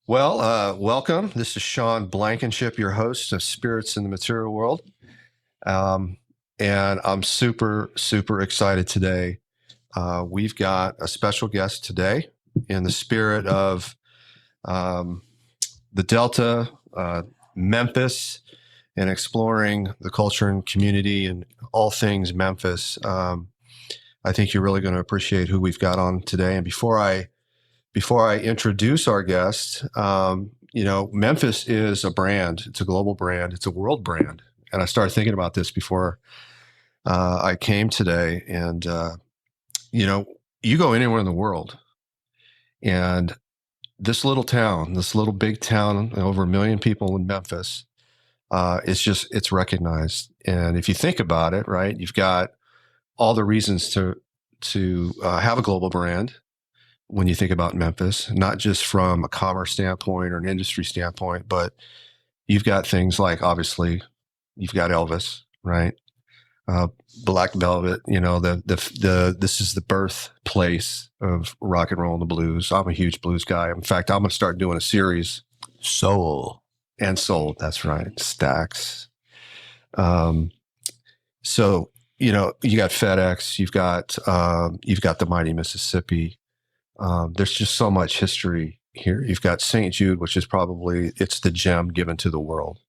Welcome. This is Sean Blankenship, your host of Spirits in the Material World. Um, and I'm super, super excited today. We've got a special guest today in the spirit of the Delta, Memphis, and exploring the culture and community and all things Memphis. I think you're really going to appreciate who we've got on today. And before I introduce our guest, Memphis is a brand. It's a global brand. It's a world brand. And I started thinking about this before I came today. And, you go anywhere in the world and this little big town, over 1 million people in Memphis, it's recognized. And if you think about it, right, you've got all the reasons to have a global brand. When you think about Memphis, not just from a commerce standpoint or an industry standpoint, but you've got things like, obviously, you've got Elvis, right? Black Velvet, this is the birthplace of rock and roll and the blues. I'm a huge blues guy. In fact, I'm going to start doing a series. Soul. That's right. Stax. So, you got FedEx, you've got the mighty Mississippi. There's just so much history here. You've got St. Jude, which is it's the gem given to the world.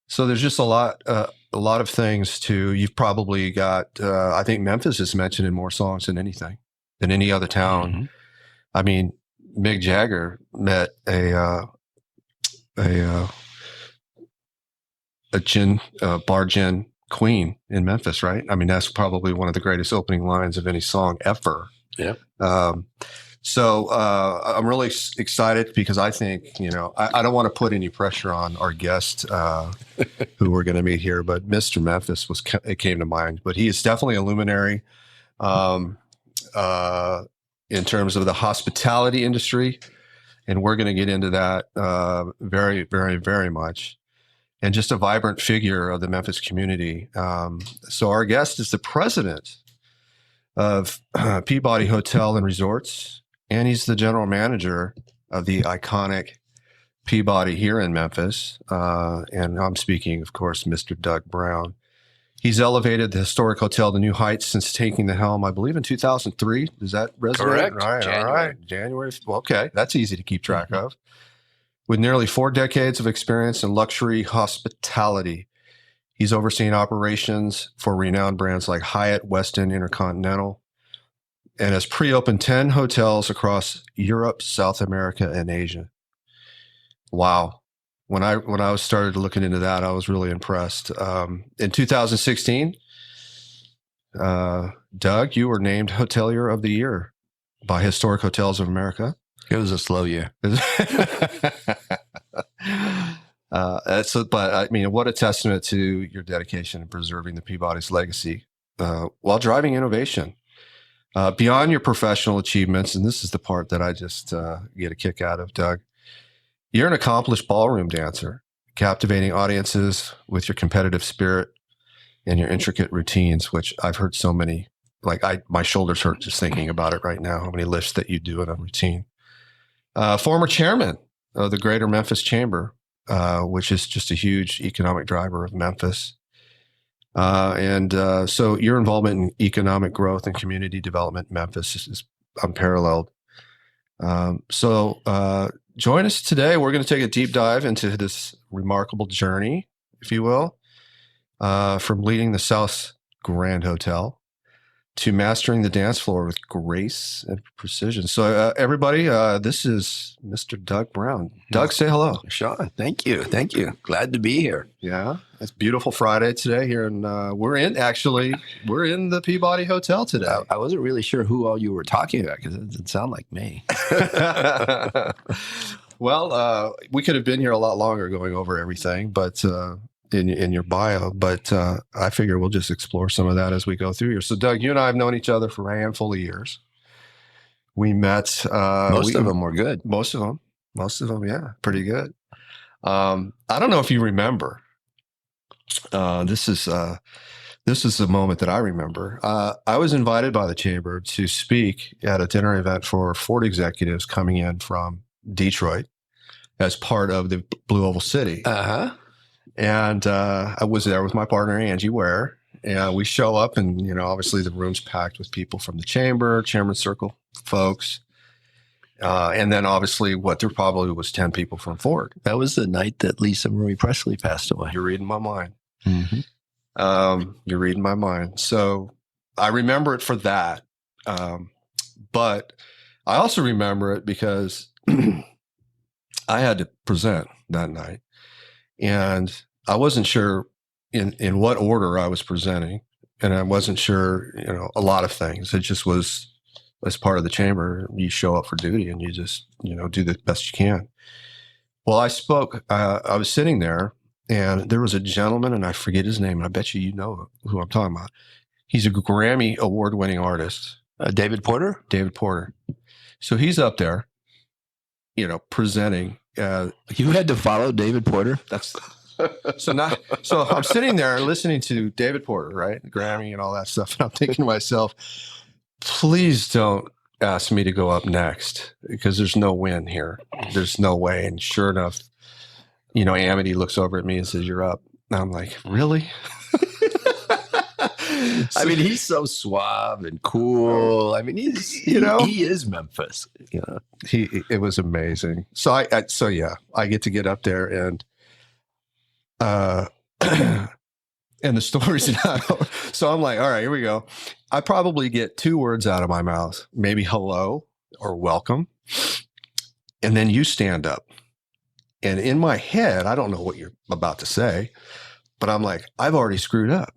So there's just a lot of things you've probably got, I think Memphis is mentioned in more songs than any other town. Mm-hmm. I mean, Mick Jagger met a bar gin queen in Memphis, right? I mean, that's probably one of the greatest opening lines of any song ever. Yeah. So I'm really excited because I think, I don't want to put any pressure on our guest who we're going to meet here, but Mr. Memphis it came to mind. But he is definitely a luminary in terms of the hospitality industry. And we're going to get into that very, very, very much. And just a vibrant figure of the Memphis community. So our guest is the president of Peabody Hotel and Resorts, and he's the general manager of the iconic Peabody here in Memphis. And I'm speaking, of course, Mr. Doug Browne. He's elevated the historic hotel to new heights since taking the helm, I believe, in 2003. Does that resonate? Correct. All right. January. Well, okay, that's easy to keep track of. With nearly 4 decades of experience in luxury hospitality, he's overseen operations for renowned brands like Hyatt, Westin, Intercontinental, and has pre-opened 10 hotels across Europe, South America, and Asia. Wow. When I started looking into that, I was really impressed. In 2016, Doug, you were named Hotelier of the Year by Historic Hotels of America. It was a slow year. But I mean, what a testament to your dedication in preserving the Peabody's legacy while driving innovation. Beyond your professional achievements, and this is the part that I just get a kick out of, Doug, you're an accomplished ballroom dancer, captivating audiences with your competitive spirit and your intricate routines, which I've heard so many, my shoulders hurt just thinking about it right now, how many lifts that you do in a routine. Former chairman of the Greater Memphis Chamber, which is just a huge economic driver of Memphis. So your involvement in economic growth and community development in Memphis is unparalleled. Join us today. We're going to take a deep dive into this remarkable journey, if you will, from leading the South Grand Hotel to mastering the dance floor with grace and precision. So everybody, this is Mr. Doug Browne. Doug, say hello. Sean, thank you. Glad to be here. Yeah, it's beautiful Friday today here. And we're in the Peabody Hotel today. I wasn't really sure who all you were talking about because it didn't sound like me. Well, we could have been here a lot longer going over everything, but in your bio, but I figure we'll just explore some of that as we go through here. So, Doug, you and I have known each other for a handful of years. We met. Most of them were good. Most of them, yeah, pretty good. I don't know if you remember. This is the moment that I remember. I was invited by the chamber to speak at a dinner event for Ford executives coming in from Detroit. as part of the Blue Oval City. Uh-huh. And I was there with my partner, Angie Ware. And we show up and, obviously the room's packed with people from the Chairman's Circle folks. And then obviously there probably was 10 people from Ford. That was the night that Lisa Marie Presley passed away. You're reading my mind. Mm-hmm. You're reading my mind. So I remember it for that. But I also remember it because I had to present that night. And I wasn't sure in what order I was presenting. And I wasn't sure, a lot of things. It just was as part of the chamber. You show up for duty and you just, do the best you can. Well, I spoke, I was sitting there and there was a gentleman and I forget his name. And I bet you know who I'm talking about. He's a Grammy award-winning artist. David Porter? David Porter. So he's up there, presenting. You had to follow David Porter? So I'm sitting there listening to David Porter, right? Grammy and all that stuff. And I'm thinking to myself, please don't ask me to go up next because there's no win here. There's no way. And sure enough, Amity looks over at me and says, "You're up." And I'm like, really? I mean, he's so suave and cool. I mean, he is Memphis. It was amazing. So I get to get up there and and the story's not over. So I'm like, all right, here we go. I probably get 2 words out of my mouth, maybe hello or welcome. And then you stand up. And in my head, I don't know what you're about to say, but I'm like, I've already screwed up.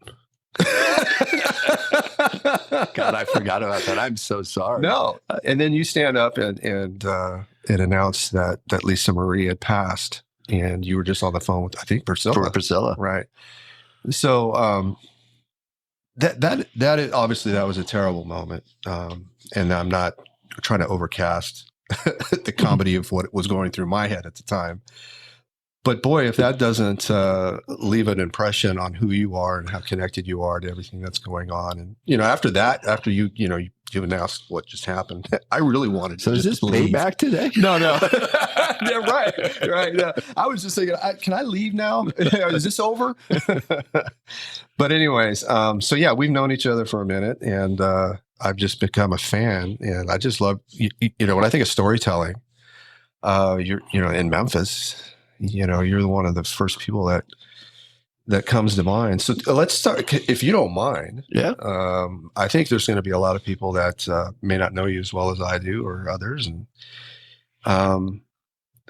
God, I forgot about that. I'm so sorry. No. And then you stand up and announce that Lisa Marie had passed. And you were just on the phone with, I think, Priscilla. Right. So that is, obviously that was a terrible moment. And I'm not trying to overcast the comedy of what was going through my head at the time. But boy, if that doesn't leave an impression on who you are and how connected you are to everything that's going on, and after that, after you announced what just happened, I really wanted to. So is this payback today? No. Yeah, right. Yeah. I was just thinking, can I leave now? Is this over? But anyways, so yeah, we've known each other for a minute, and I've just become a fan, and I just love when I think of storytelling. You're in Memphis. You're one of the first people that comes to mind. So let's start, if you don't mind. Yeah. I think there's going to be a lot of people that may not know you as well as I do, or others. And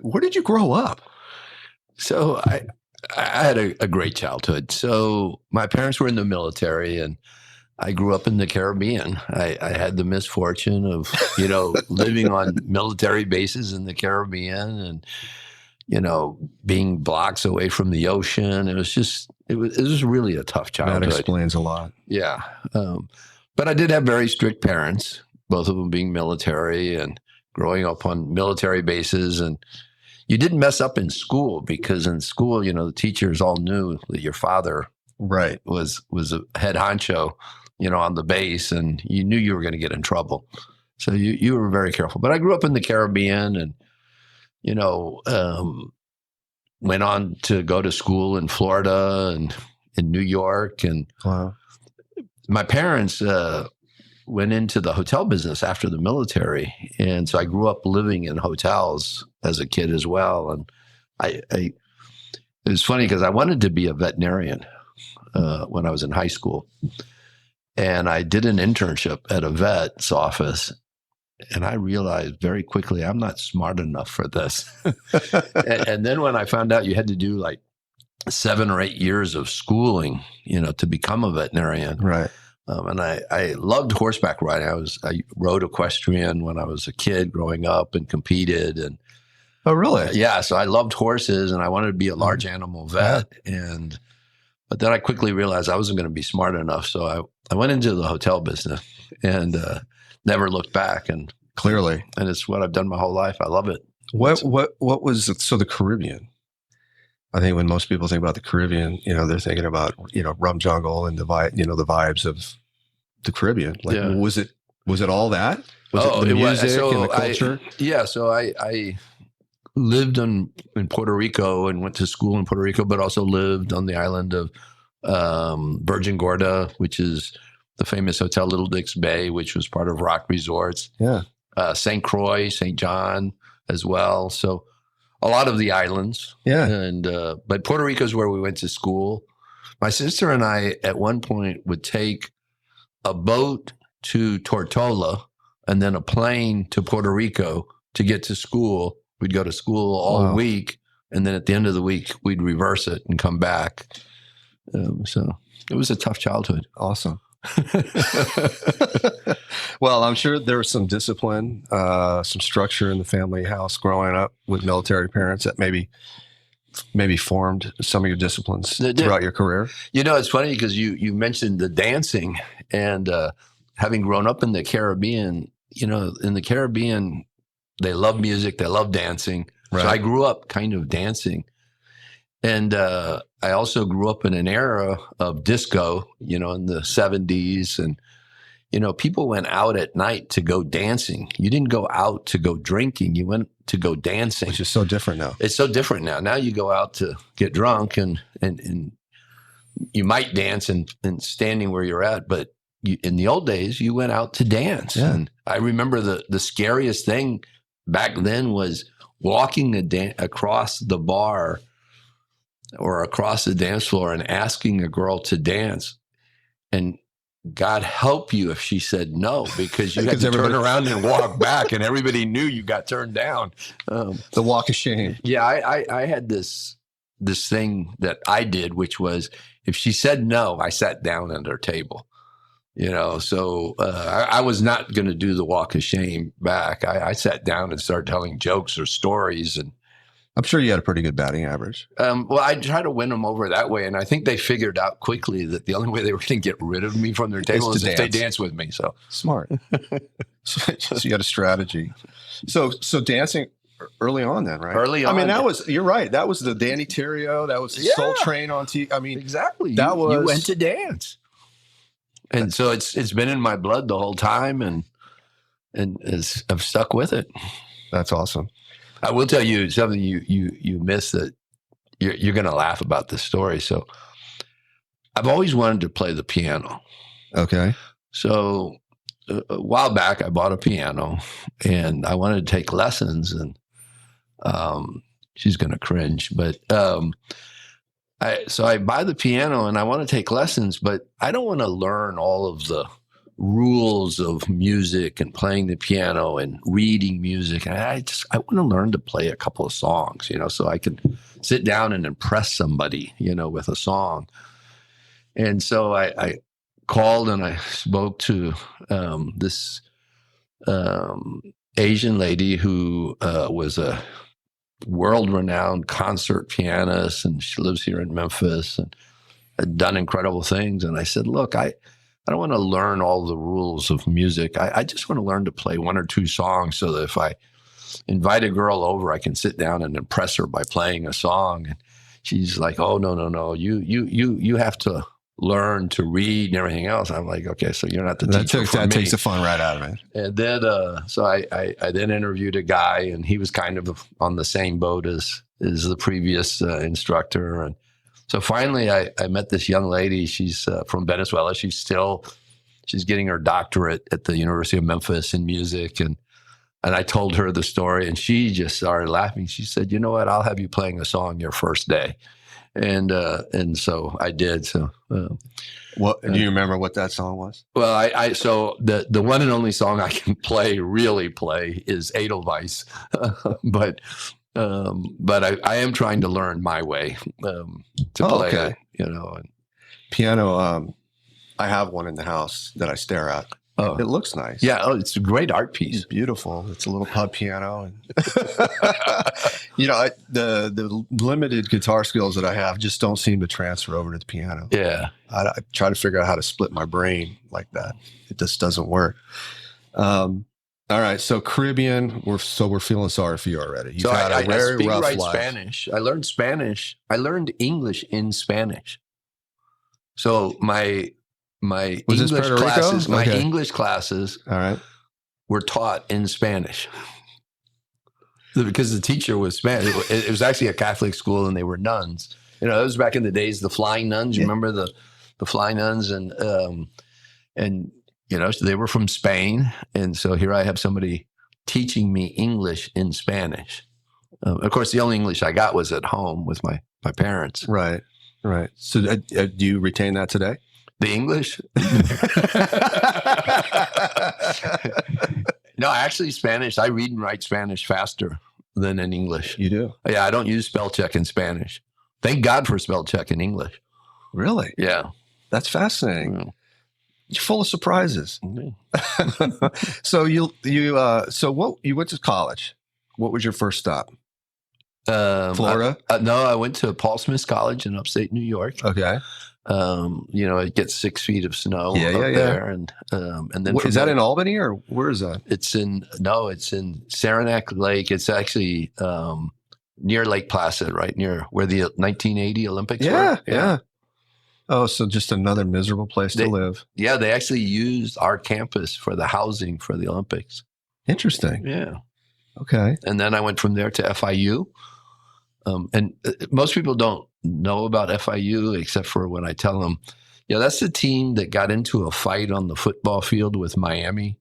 where did you grow up? So I had a great childhood. So my parents were in the military, and I grew up in the Caribbean. I had the misfortune of living on military bases in the Caribbean, and being blocks away from the ocean. It was really a tough childhood. That explains a lot. Yeah. But I did have very strict parents, both of them being military and growing up on military bases. And you didn't mess up in school because in school, the teachers all knew that your father was a head honcho, on the base, and you knew you were going to get in trouble. So you were very careful. But I grew up in the Caribbean and went on to go to school in Florida and in New York. And wow. My parents went into the hotel business after the military. And so I grew up living in hotels as a kid as well. And it was funny because I wanted to be a veterinarian when I was in high school. And I did an internship at a vet's office. And I realized very quickly, I'm not smart enough for this. and then when I found out you had to do like 7 or 8 years of schooling, to become a veterinarian. Right. And I loved horseback riding. I rode equestrian when I was a kid growing up and competed. And oh, really? Yeah. So I loved horses and I wanted to be a large animal vet. Yeah. But then I quickly realized I wasn't going to be smart enough. So I went into the hotel business and never looked back, and clearly, and it's what I've done my whole life. I love it. What was the Caribbean? I think when most people think about the Caribbean, they're thinking about rum jungle and the vibes of the Caribbean. Like, yeah. was it all that? Was it the music and the culture? So I lived in Puerto Rico and went to school in Puerto Rico, but also lived on the island of Virgin Gorda, which is the famous Hotel Little Dick's Bay, which was part of Rock Resorts. Yeah. St. Croix, St. John as well. So a lot of the islands. Yeah. And but Puerto Rico is where we went to school. My sister and I at one point would take a boat to Tortola and then a plane to Puerto Rico to get to school. We'd go to school all week, and then at the end of the week, we'd reverse it and come back. So it was a tough childhood. Awesome. Well, I'm sure there was some discipline, some structure in the family house growing up with military parents that maybe formed some of your disciplines throughout your career. You know, it's funny because you mentioned the dancing, and having grown up in the Caribbean, you know, in the Caribbean, they love music, they love dancing. Right. So I grew up kind of dancing. And I also grew up in an era of disco, you know, in the 70s. And, you know, people went out at night to go dancing. You didn't go out to go drinking. You went to go dancing. Which is so different now. It's so different now. Now you go out to get drunk and you might dance and standing where you're at. But in the old days, you went out to dance. Yeah. And I remember the scariest thing back then was walking across the bar or across the dance floor and asking a girl to dance, and God help you if she said no, because you had to turn around and walk back, and everybody knew you got turned down. The walk of shame. Yeah, I had this thing that I did, which was if she said no, I sat down at her table. You know, so I was not going to do the walk of shame back. I sat down and started telling jokes or stories, and I'm sure you had a pretty good batting average. Well, I try to win them over that way. And I think they figured out quickly that the only way they were going to get rid of me from their table is if they dance with me. So smart. So you had a strategy. So dancing early on then, right? Early on. I mean, you're right. That was the Danny Terrio. That was the Soul Train on TV. I mean, exactly. You went to dance. And so it's been in my blood the whole time, and I've stuck with it. That's awesome. I will tell you something you missed that you're going to laugh about this story. So I've always wanted to play the piano. Okay. So a while back, I bought a piano, and I wanted to take lessons, and she's going to cringe, but so I buy the piano and I want to take lessons, but I don't want to learn all of the rules of music and playing the piano and reading music. And I want to learn to play a couple of songs, you know, so I can sit down and impress somebody, you know, with a song. And so I called and I spoke to this Asian lady who was a world-renowned concert pianist, and she lives here in Memphis and had done incredible things. And I said, look, I don't want to learn all the rules of music. I just want to learn to play one or two songs so that if I invite a girl over, I can sit down and impress her by playing a song. And she's like, oh, no. You have to learn to read and everything else. I'm like, okay, so you're not the teacher for me. That takes the fun right out of it. And then, so I then interviewed a guy, and he was kind of on the same boat as the previous instructor. And so finally, I met this young lady. She's from Venezuela. She's getting her doctorate at the University of Memphis in music. And I told her the story, and she just started laughing. She said, you know what? I'll have you playing a song your first day. And so I did. So, what do you remember what that song was? Well, so the one and only song I can really play is Edelweiss, but I am trying to learn my way to play. Okay. You know, piano. I have one in the house that I stare at. Oh, it looks nice. Yeah. Oh, it's a great art piece. It's beautiful. It's a little pub piano, and you know, the limited guitar skills that I have just don't seem to transfer over to the piano. Yeah. I try to figure out how to split my brain like that. It just doesn't work. All right. So Caribbean, we're feeling sorry for you already. You've had a very rough life. Spanish. I learned Spanish. I learned English in Spanish. So my English classes all right, were taught in Spanish. because the teacher was Spanish. It was actually a Catholic school, and they were nuns. You know, it was back in the days, the flying nuns. You remember the flying nuns, and you know, so they were from Spain, and so here I have somebody teaching me English in Spanish. Of course, the only English I got was at home with my parents. Right. So do you retain that today? The English? No, actually Spanish. I read and write Spanish faster than in English. You do? Yeah, I don't use spell check in Spanish. Thank God for spell check in English. Really? Yeah. That's fascinating. Mm. You're full of surprises. Mm-hmm. So you went to college. What was your first stop? Florida? No, I went to Paul Smith College in upstate New York. Okay. You know, it gets 6 feet of snow Yeah. there, and then Is that in Albany or where is that? It's in Saranac Lake. It's actually near Lake Placid, right near where the 1980 Olympics were. Yeah. Oh, so just another miserable place to live. Yeah, they actually used our campus for the housing for the Olympics. Interesting. Yeah. Okay. And then I went from there to FIU. And most people don't know about FIU except for when I tell them, yeah, that's the team that got into a fight on the football field with Miami,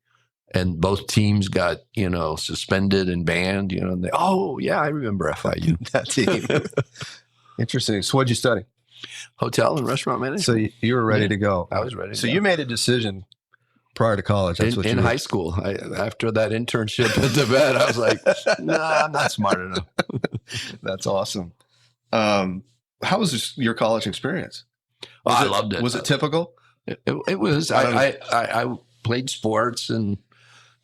and both teams got, you know, suspended and banned, you know, and I remember FIU. That team. Interesting. So what'd you study? Hotel and restaurant management. So you were ready to go. I was ready. So you made a decision prior to college. That's in high school. After that internship at the vet, I was like, nah, I'm not smart enough. That's awesome. How was your college experience? I loved it. Was it typical? It was. I played sports and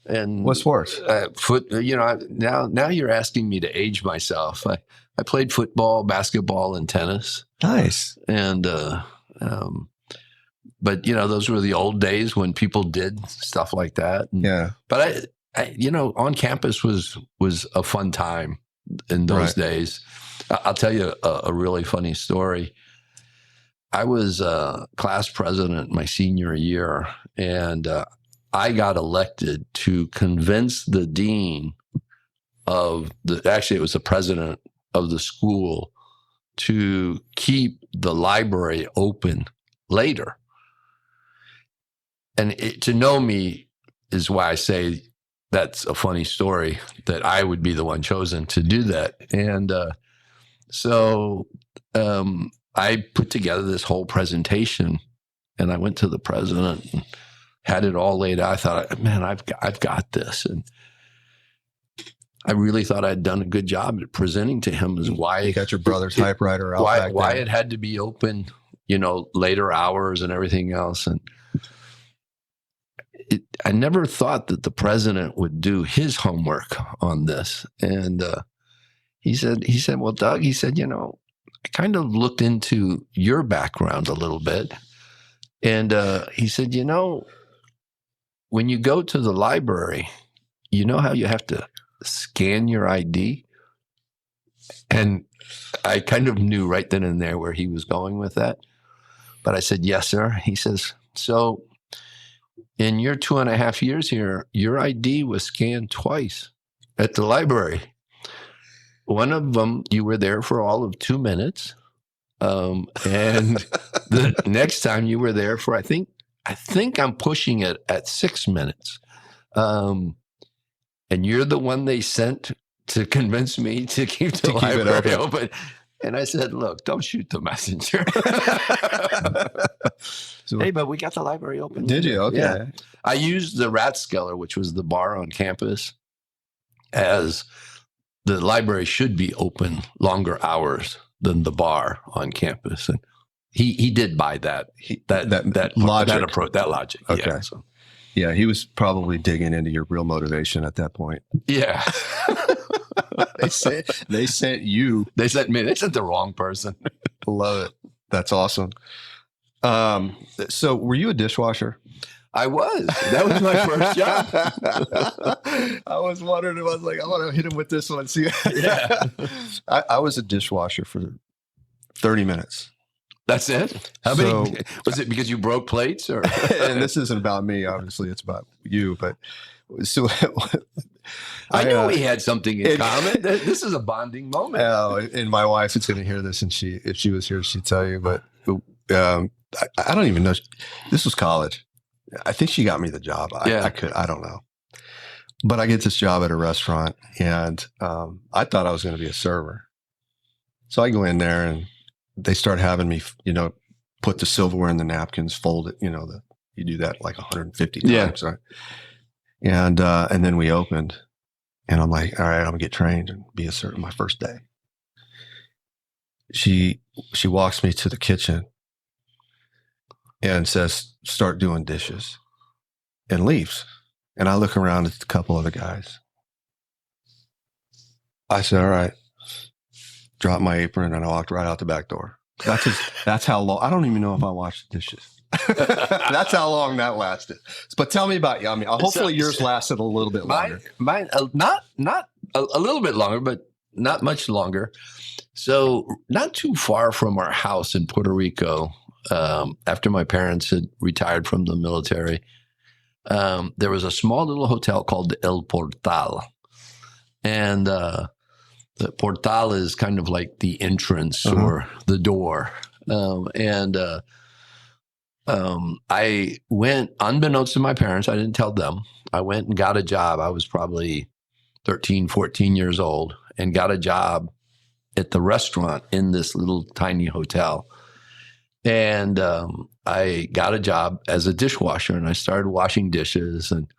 what sports? You know, now you're asking me to age myself. I played football, basketball, and tennis. Nice. And but you know, those were the old days when people did stuff like that. Yeah. But I you know, on campus was a fun time in those days. I'll tell you a really funny story. I was class president my senior year, and I got elected to convince the dean of actually it was the president of the school to keep the library open later. And to know me is why I say that's a funny story, that I would be the one chosen to do that. And so I put together this whole presentation, and I went to the president and had it all laid out. I thought, man, I've got this. And I really thought I'd done a good job at presenting to him as why you got your brother's typewriter out. Why it had to be open, you know, later hours and everything else. And I never thought that the president would do his homework on this. And he said, well, Doug, he said, you know, I kind of looked into your background a little bit. And he said, you know, when you go to the library, you know how you have to scan your ID? And I kind of knew right then and there where he was going with that. But I said, yes, sir. He says, so in your 2.5 years here, your ID was scanned twice at the library. One of them, you were there for all of 2 minutes. And the next time you were there for, I think I'm pushing it at 6 minutes. And you're the one they sent to convince me to keep the library open. And I said, look, don't shoot the messenger. Hey, but we got the library open. Did you? Okay. Yeah. I used the Rathskeller, which was the bar on campus, as the library should be open longer hours than the bar on campus. And he did buy that logic. That logic. Okay. Yeah, so. Yeah, he was probably digging into your real motivation at that point. Yeah. They sent you. They sent me. They sent the wrong person. Love it. That's awesome. So were you a dishwasher? I was. That was my first job. I was wondering. I was like, I want to hit him with this one. See, yeah. I was a dishwasher for 30 minutes. That's it? How many? Was it because you broke plates? Or? And this isn't about me, obviously. It's about you. But so I knew we had something in common. This is a bonding moment. And my wife is going to hear this, and if she was here, she'd tell you. But I don't even know. This was college. I think she got me the job. I don't know. But I get this job at a restaurant, and I thought I was going to be a server. So I go in there, and they start having me, put the silverware in the napkins, fold it. You do that like 150 times, right? And then we opened, and I'm like, all right, I'm gonna get trained and be a server my first day. She walks me to the kitchen and says, start doing dishes, and leaves. And I look around at a couple other guys. I said, all right, dropped my apron, and I walked right out the back door. That's how long. I don't even know if I washed the dishes. That's how long that lasted. But tell me about you. I mean, hopefully yours lasted a little bit longer. Mine not a little bit longer, but not much longer. So not too far from our house in Puerto Rico, after my parents had retired from the military, there was a small little hotel called El Portal. And the Portal is kind of like the entrance or the door. I went, unbeknownst to my parents, I didn't tell them. I went and got a job. I was probably 13, 14 years old, and got a job at the restaurant in this little tiny hotel. And I got a job as a dishwasher, and I started washing dishes, and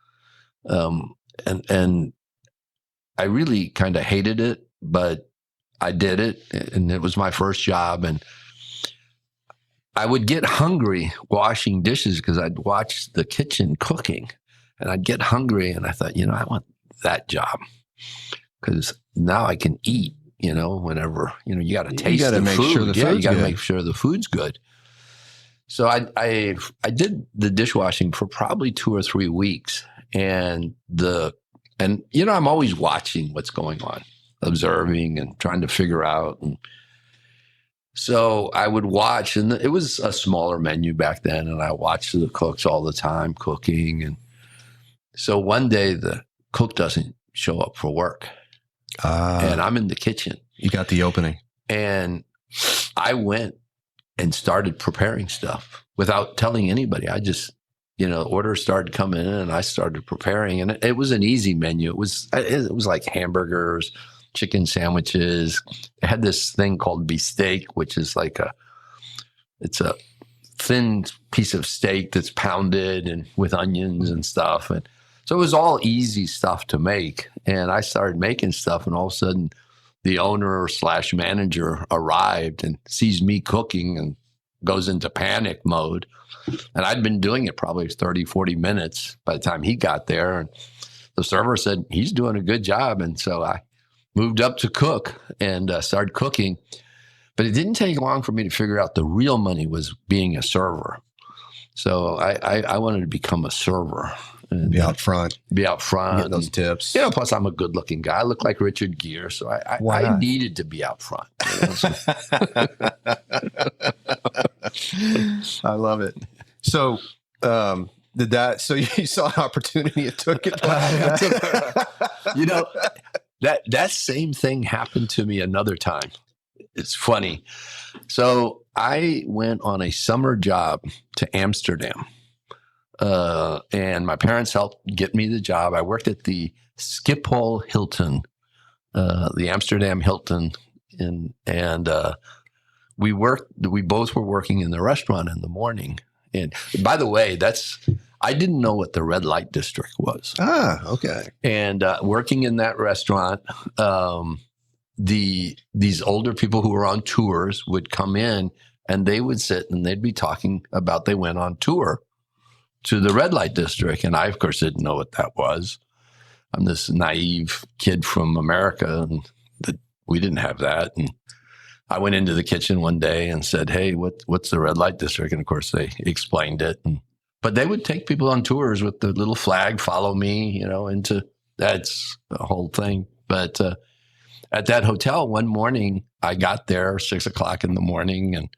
I really kind of hated it, but I did it, and it was my first job. And I would get hungry washing dishes because I'd watch the kitchen cooking, and I'd get hungry, and I thought, I want that job because now I can eat, whenever, you got to taste the food. Sure the food's you got to good. make sure the food's good. So I did the dishwashing for probably 2 or 3 weeks, and I'm always watching what's going on, observing and trying to figure out. And so I would watch, and it was a smaller menu back then, and I watched the cooks all the time cooking. And so one day the cook doesn't show up for work, and I'm in the kitchen. You got the opening. And I went and started preparing stuff without telling anybody. I just, orders started coming in, and I started preparing, and it was an easy menu. It was like hamburgers, chicken sandwiches. It had this thing called beefsteak, which is like it's a thin piece of steak that's pounded and with onions and stuff. And so it was all easy stuff to make. And I started making stuff, and all of a sudden the owner / manager arrived and sees me cooking and goes into panic mode. And I'd been doing it probably 30, 40 minutes by the time he got there. And the server said, he's doing a good job. And so I moved up to cook and started cooking. But it didn't take long for me to figure out the real money was being a server. So I wanted to become a server. And be out front. Get those tips. Plus I'm a good looking guy. I look like Richard Gere. So I needed to be out front. I love it. So so you saw an opportunity and took it? That same thing happened to me another time. It's funny. So I went on a summer job to Amsterdam. And my parents helped get me the job. I worked at the Schiphol Hilton, the Amsterdam Hilton. And we both were working in the restaurant in the morning. And by the way, I didn't know what the red light district was. Okay. And working in that restaurant, these older people who were on tours would come in, and they would sit and they'd be talking about they went on tour to the red light district. And I, of course, didn't know what that was. I'm this naive kid from America, and we didn't have that. And I went into the kitchen one day and said, hey, what's the red light district? And of course they explained it. But they would take people on tours with the little flag, follow me, that's the whole thing. But at that hotel one morning, I got there 6 o'clock in the morning, and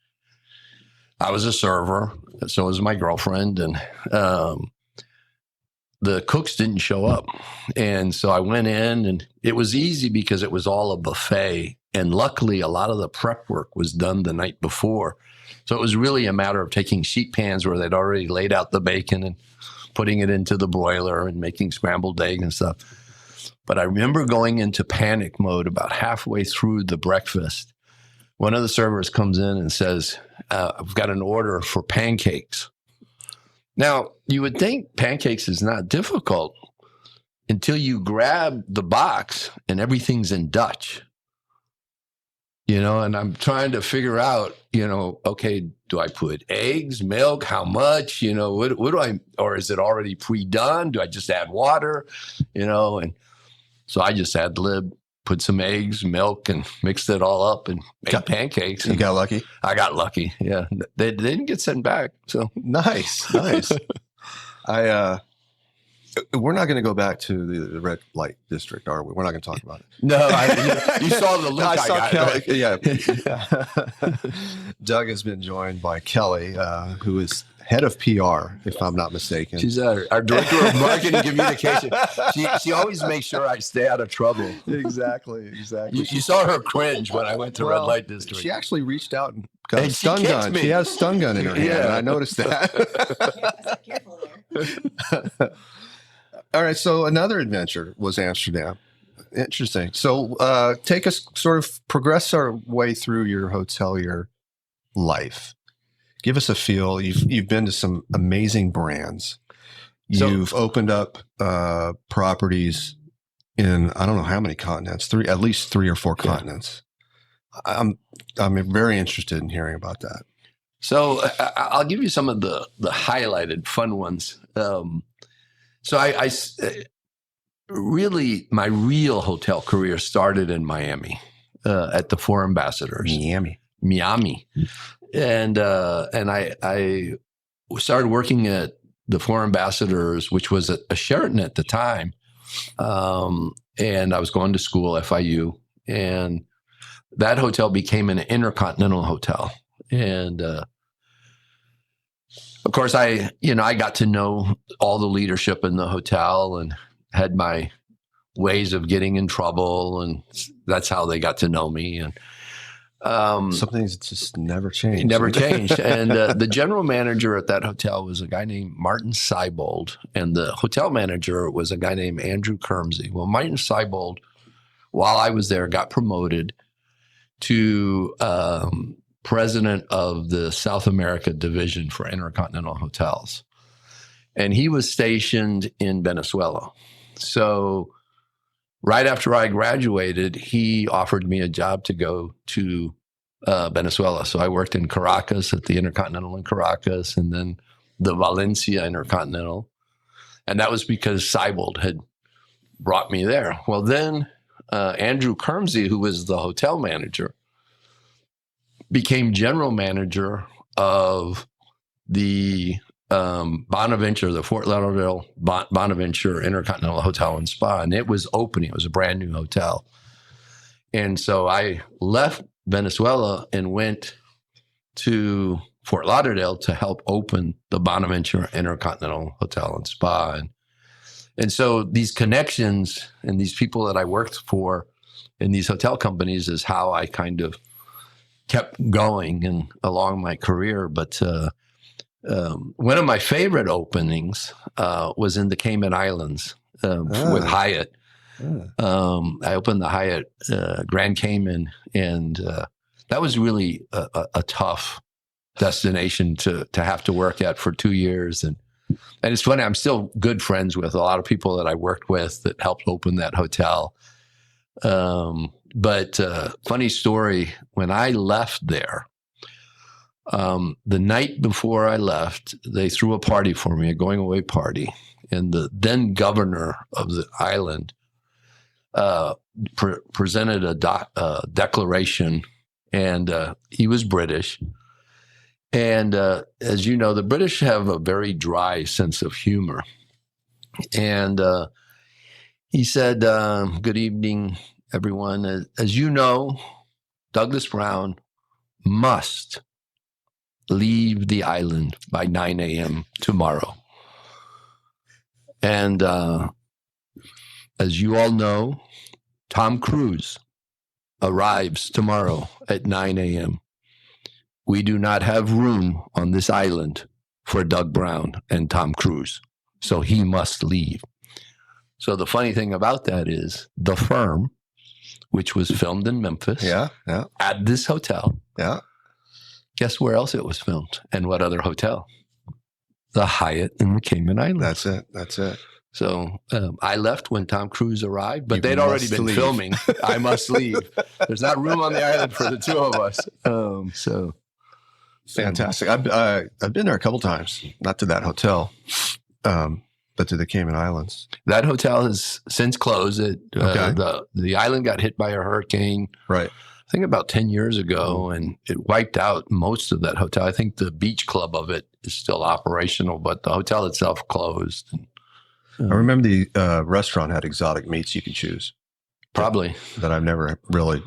I was a server. So was my girlfriend. And the cooks didn't show up. And so I went in, and it was easy because it was all a buffet. And luckily, a lot of the prep work was done the night before. So it was really a matter of taking sheet pans where they'd already laid out the bacon and putting it into the broiler and making scrambled egg and stuff. But I remember going into panic mode about halfway through the breakfast. One of the servers comes in and says, I've got an order for pancakes. Now, you would think pancakes is not difficult until you grab the box and everything's in Dutch. And I'm trying to figure out, okay, do I put eggs, milk, how much, what do I, or is it already pre-done? Do I just add water, and so I just ad-lib, put some eggs, milk, and mixed it all up and made pancakes. You got lucky? I got lucky. Yeah. They didn't get sent back. So nice. We're not going to go back to the red light district, are we? We're not going to talk about it. No, you saw the look I saw Kelly. Right? Yeah. Doug has been joined by Kelly, who is head of PR, if I'm not mistaken. She's our director of marketing and communication. She always makes sure I stay out of trouble. Exactly. You saw her cringe when I went to red light district. She actually reached out and got a stun gun. Me. She has a stun gun in her hand. And I noticed that. Careful there. All right. So another adventure was Amsterdam. Interesting. So take us sort of progress our way through your hotelier life. Give us a feel. You've been to some amazing brands. You've opened up properties in I don't know how many continents. At least three or four continents. I'm very interested in hearing about that. So I'll give you some of the highlighted fun ones. So I really, my real hotel career started in Miami at the Four Ambassadors. Miami. And I started working at the Four Ambassadors, which was a Sheraton at the time. And I was going to school, FIU. And that hotel became an intercontinental hotel. And of course, I got to know all the leadership in the hotel and had my ways of getting in trouble, and that's how they got to know me. And some things just never changed. Never changed. And the general manager at that hotel was a guy named Martin Seibold, and the hotel manager was a guy named Andrew Kermsey. Well, Martin Seibold, while I was there, got promoted to president of the South America division for Intercontinental Hotels. And he was stationed in Venezuela. So right after I graduated, he offered me a job to go to Venezuela. So I worked in Caracas at the Intercontinental in Caracas, and then the Valencia Intercontinental. And that was because Seibold had brought me there. Well, then Andrew Kermsey, who was the hotel manager, became general manager of the Bonaventure, the Fort Lauderdale Bonaventure Intercontinental Hotel and Spa. And it was opening. It was a brand new hotel. And so I left Venezuela and went to Fort Lauderdale to help open the Bonaventure Intercontinental Hotel and Spa. And so these connections and these people that I worked for in these hotel companies is how I kind of kept going and along my career. But one of my favorite openings was in the Cayman Islands with Hyatt. I opened the Hyatt Grand Cayman, and that was really a tough destination to have to work at for 2 years. And it's funny, I'm still good friends with a lot of people that I worked with that helped open that hotel. But funny story, when I left there, the night before I left, they threw a party for me, a going away party. And the then governor of the island presented a declaration, and he was British. And as you know, the British have a very dry sense of humor. And he said, good evening, everyone. As you know, Douglas Browne must leave the island by 9 a.m. tomorrow. And as you all know, Tom Cruise arrives tomorrow at 9 a.m. We do not have room on this island for Doug Browne and Tom Cruise, so he must leave. So the funny thing about that is The Firm, which was filmed in Memphis, at this hotel. Yeah. Guess where else it was filmed and what other hotel? The Hyatt in the Cayman Islands. That's it. So I left when Tom Cruise arrived, but You they'd already must been leave. filming. I must leave. There's not room on the island for the two of us. So Fantastic. I've been there a couple times, not to that hotel, but to the Cayman Islands. that hotel has since closed. Okay. The island got hit by a hurricane, Right. I think about 10 years ago, and it wiped out most of that hotel. I think the beach club of it is still operational, but the hotel itself closed. I remember the restaurant had exotic meats you could choose Probably. that I've never really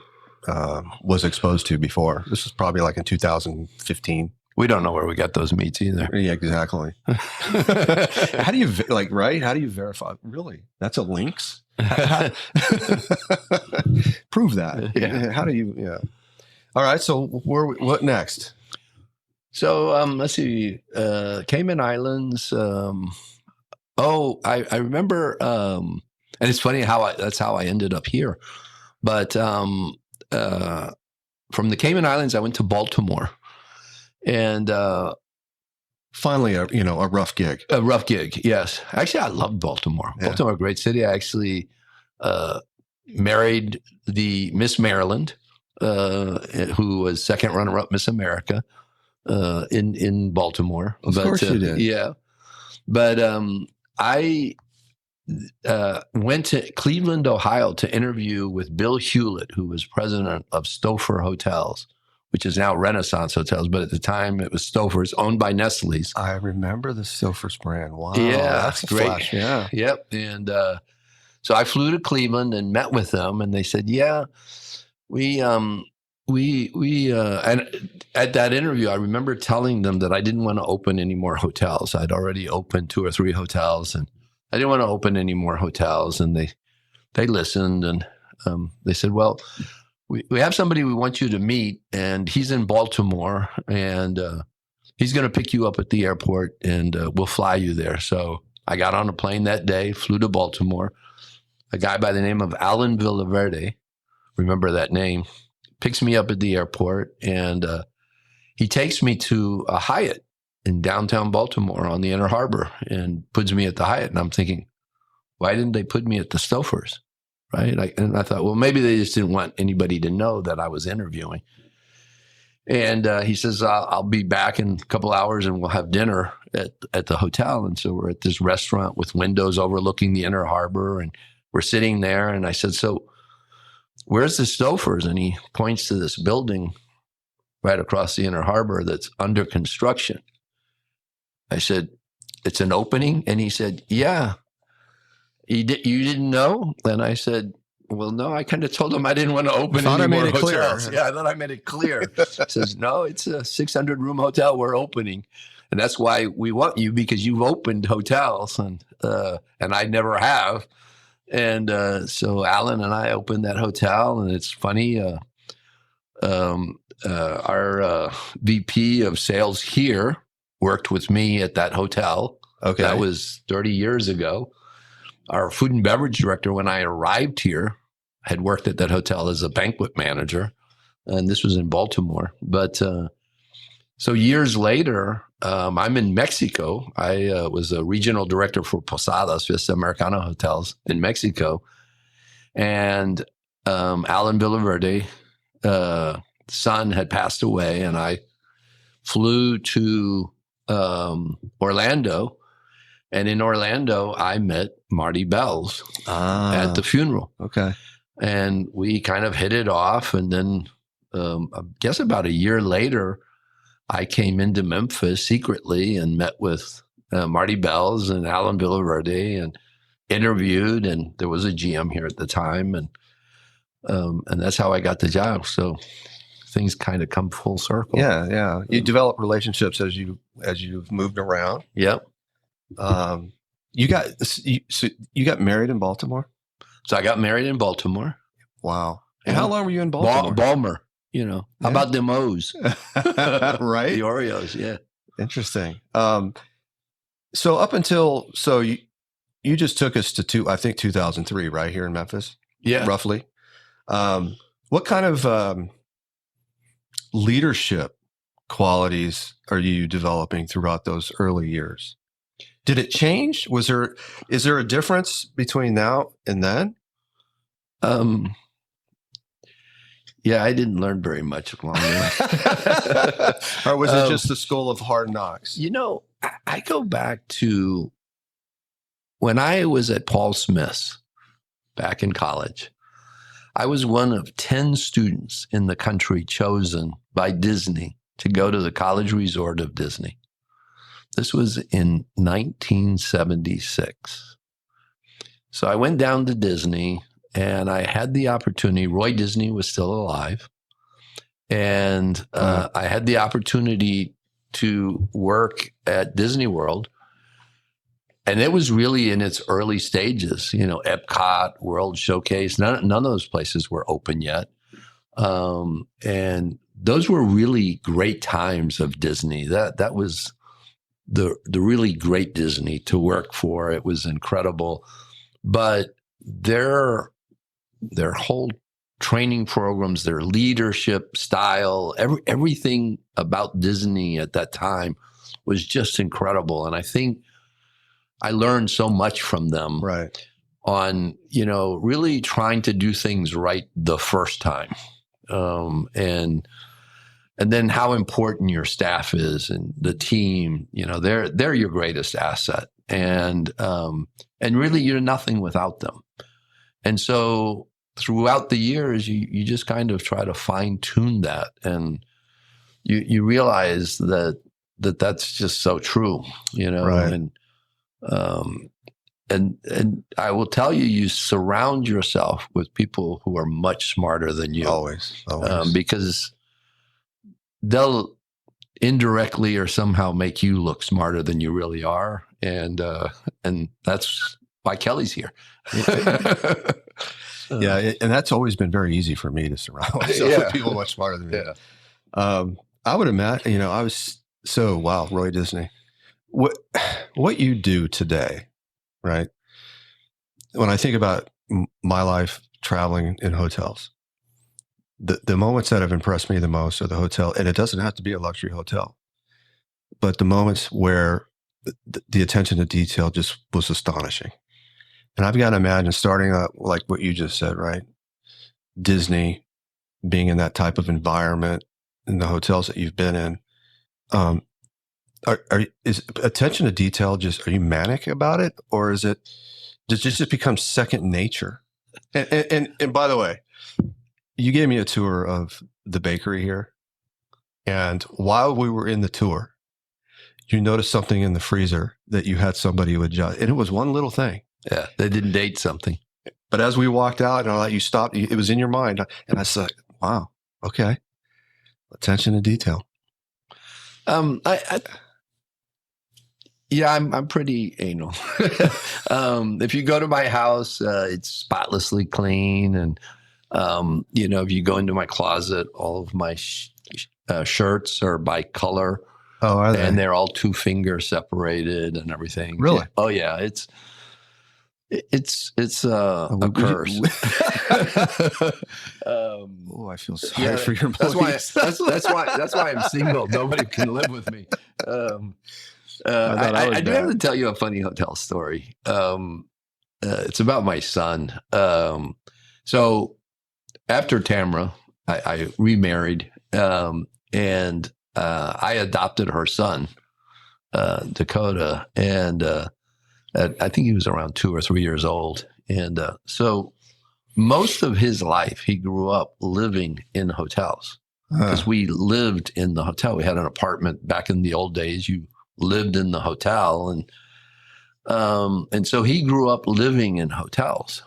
was exposed to before. This was probably like in 2015. We don't know where we got those meats either. Yeah, exactly. How do you right? How do you verify? Really? That's a lynx? Prove that. Yeah. How do you? Yeah. All right. So what next? So let's see. Cayman Islands. I remember, and it's funny that's how I ended up here. But from the Cayman Islands, I went to Baltimore, and Finally, a rough gig. a rough gig. Yes, actually, I loved Baltimore. Yeah. Baltimore, a great city. I actually married the Miss Maryland, who was second runner-up Miss America in Baltimore. Of course you did. Yeah, but I went to Cleveland, Ohio, to interview with Bill Hewlett, who was president of Stouffer Hotels, which is now Renaissance Hotels, but at the time it was Stouffer's, owned by Nestle's. I remember the Silver's brand. Wow. Yeah, That's a great. flash. Yeah. Yep. And so I flew to Cleveland and met with them, and they said, "Yeah, we and at that interview, I remember telling them that I didn't want to open any more hotels. I'd already opened 2 or 3 hotels, and I didn't want to open any more hotels. And they listened, and they said, "Well, we have somebody we want you to meet, and he's in Baltimore, and he's going to pick you up at the airport, and we'll fly you there." So I got on a plane that day, flew to Baltimore. A guy by the name of Alan Villaverde, remember that name, picks me up at the airport, and he takes me to a Hyatt in downtown Baltimore on the Inner Harbor and puts me at the Hyatt. And I'm thinking, why didn't they put me at the Stouffer's? Right. And I thought, well, maybe they just didn't want anybody to know that I was interviewing. And he says, I'll be back in a couple hours and we'll have dinner at the hotel. And so we're at this restaurant with windows overlooking the Inner Harbor, and we're sitting there. And I said, "So where's the Stouffer's?" And he points to this building right across the Inner Harbor that's under construction. I said, "It's an opening?" And he said, "Yeah." You didn't know? And I said, "Well, no, I kind of told him I didn't want to open any more hotels." Yeah, I thought I made it clear. He says, "No, it's a 600-room hotel we're opening. And that's why we want you, because you've opened hotels." And I never have. And so Alan and I opened that hotel. And it's funny, our VP of sales here worked with me at that hotel. Okay. That was 30 years ago. Our food and beverage director, when I arrived here, had worked at that hotel as a banquet manager. And this was in Baltimore. But so years later, I'm in Mexico. I was a regional director for Posadas, Fiesta Americana hotels in Mexico. And Alan Villaverde, son, had passed away. And I flew to Orlando. And in Orlando, I met Marty Bells at the funeral. Okay. And we kind of hit it off. And then I guess about a year later, I came into Memphis secretly and met with Marty Bells and Alan Villaverde and interviewed. And there was a GM here at the time. And that's how I got the job. So things kind of come full circle. Yeah. Yeah. You develop relationships as you've moved around. Yep. You got so you got married in Baltimore? So I got married in Baltimore. Wow. And Yeah. how long were you in Baltimore? Balmer, you know. How Yeah. about them O's? Right? The Oreos, yeah. Interesting. So up until you just took us to I think 2003, right here in Memphis, Yeah. roughly. What kind of leadership qualities are you developing throughout those early years? Did it change? Is there a difference between now and then? Yeah, I didn't learn very much along the way. Or was it just the school of hard knocks? You know, I go back to when I was at Paul Smith's back in college. I was one of 10 students in the country chosen by Disney to go to the college resort of Disney. This was in 1976. So I went down to Disney and I had the opportunity. Roy Disney was still alive. And I had the opportunity to work at Disney World. And it was really in its early stages, you know, Epcot, World Showcase. None of those places were open yet. And those were really great times of Disney. That was the really great Disney to work for. It was incredible. But their whole training programs, their leadership style, everything about Disney at that time was just incredible. And I think I learned so much from them, Right. on, you know, really trying to do things right the first time. And then how important your staff is and the team, you know, they're your greatest asset. And really you're nothing without them. And so throughout the years, you just kind of try to fine tune that. And you realize that's just so true, you know, Right. And I will tell you, you surround yourself with people who are much smarter than you. Always. Because they'll indirectly or somehow make you look smarter than you really are. And that's why Kelly's here. Yeah. And that's always been very easy for me to surround myself with people much smarter than me. Yeah. I would imagine, you know, wow, Roy Disney. What you do today, right? When I think about my life traveling in hotels, the moments that have impressed me the most are the hotel, and it doesn't have to be a luxury hotel, but the moments where the attention to detail just was astonishing. And I've got to imagine starting out like what you just said, right? Disney, being in that type of environment in the hotels that you've been in. Is attention to detail are you manic about it, or does it just become second nature? And by the way, you gave me a tour of the bakery here, and while we were in the tour, you noticed something in the freezer that you had somebody who adjust, and it was one little thing. Yeah, they didn't date something. But as we walked out, and you stopped, it was in your mind, and I said, "Wow, okay, attention to detail." I'm pretty anal. If you go to my house, it's spotlessly clean. And, you know, if you go into my closet, all of my shirts are by color. Oh, are they? And they're all 2-finger seperaid and everything. Really? Oh yeah. It's a curse. I feel sorry for your employees. That's why I'm single. Nobody can live with me. I do have to tell you a funny hotel story. It's about my son. So after Tamara, I remarried, and I adopted her son, Dakota, and I think he was around 2 or 3 years old. And so most of his life, he grew up living in hotels because we lived in the hotel. We had an apartment back in the old days. You lived in the hotel. And so he grew up living in hotels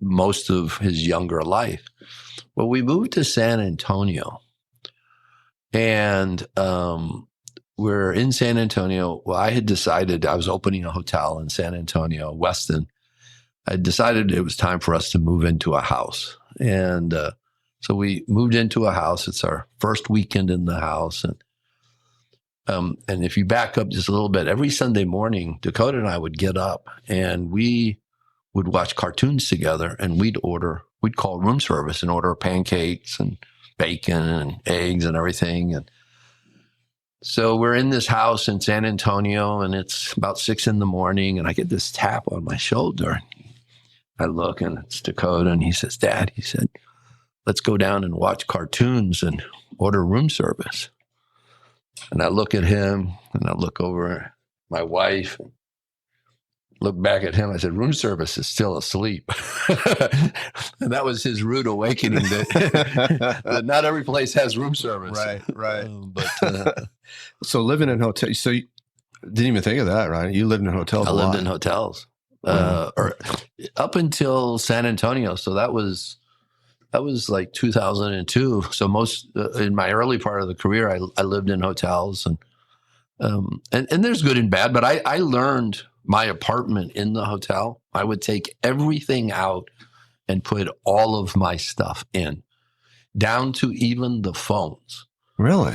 most of his younger life. Well, we moved to San Antonio, and we're in San Antonio. Well, I had decided I was opening a hotel in San Antonio, Weston. I decided it was time for us to move into a house. And so we moved into a house. It's our first weekend in the house. And if you back up just a little bit, every Sunday morning, Dakota and I would get up and we would watch cartoons together, and we'd call room service and order pancakes and bacon and eggs and everything. And so we're in this house in San Antonio, and it's about 6 a.m, and I get this tap on my shoulder. I look, and it's Dakota, and he says, "Dad," he said, "let's go down and watch cartoons and order room service." And I look at him, and I look over at my wife, and look back at him. I said, "Room service is still asleep." And that was his rude awakening that not every place has room service. Right. But So living in hotel, so you didn't even think of that, right? You lived in hotels. I lived in hotels or up until San Antonio. So that was like 2002. So most in my early part of the career, I lived in hotels, and there's good and bad. But I learned my apartment in the hotel. I would take everything out and put all of my stuff in, down to even the phones. Really?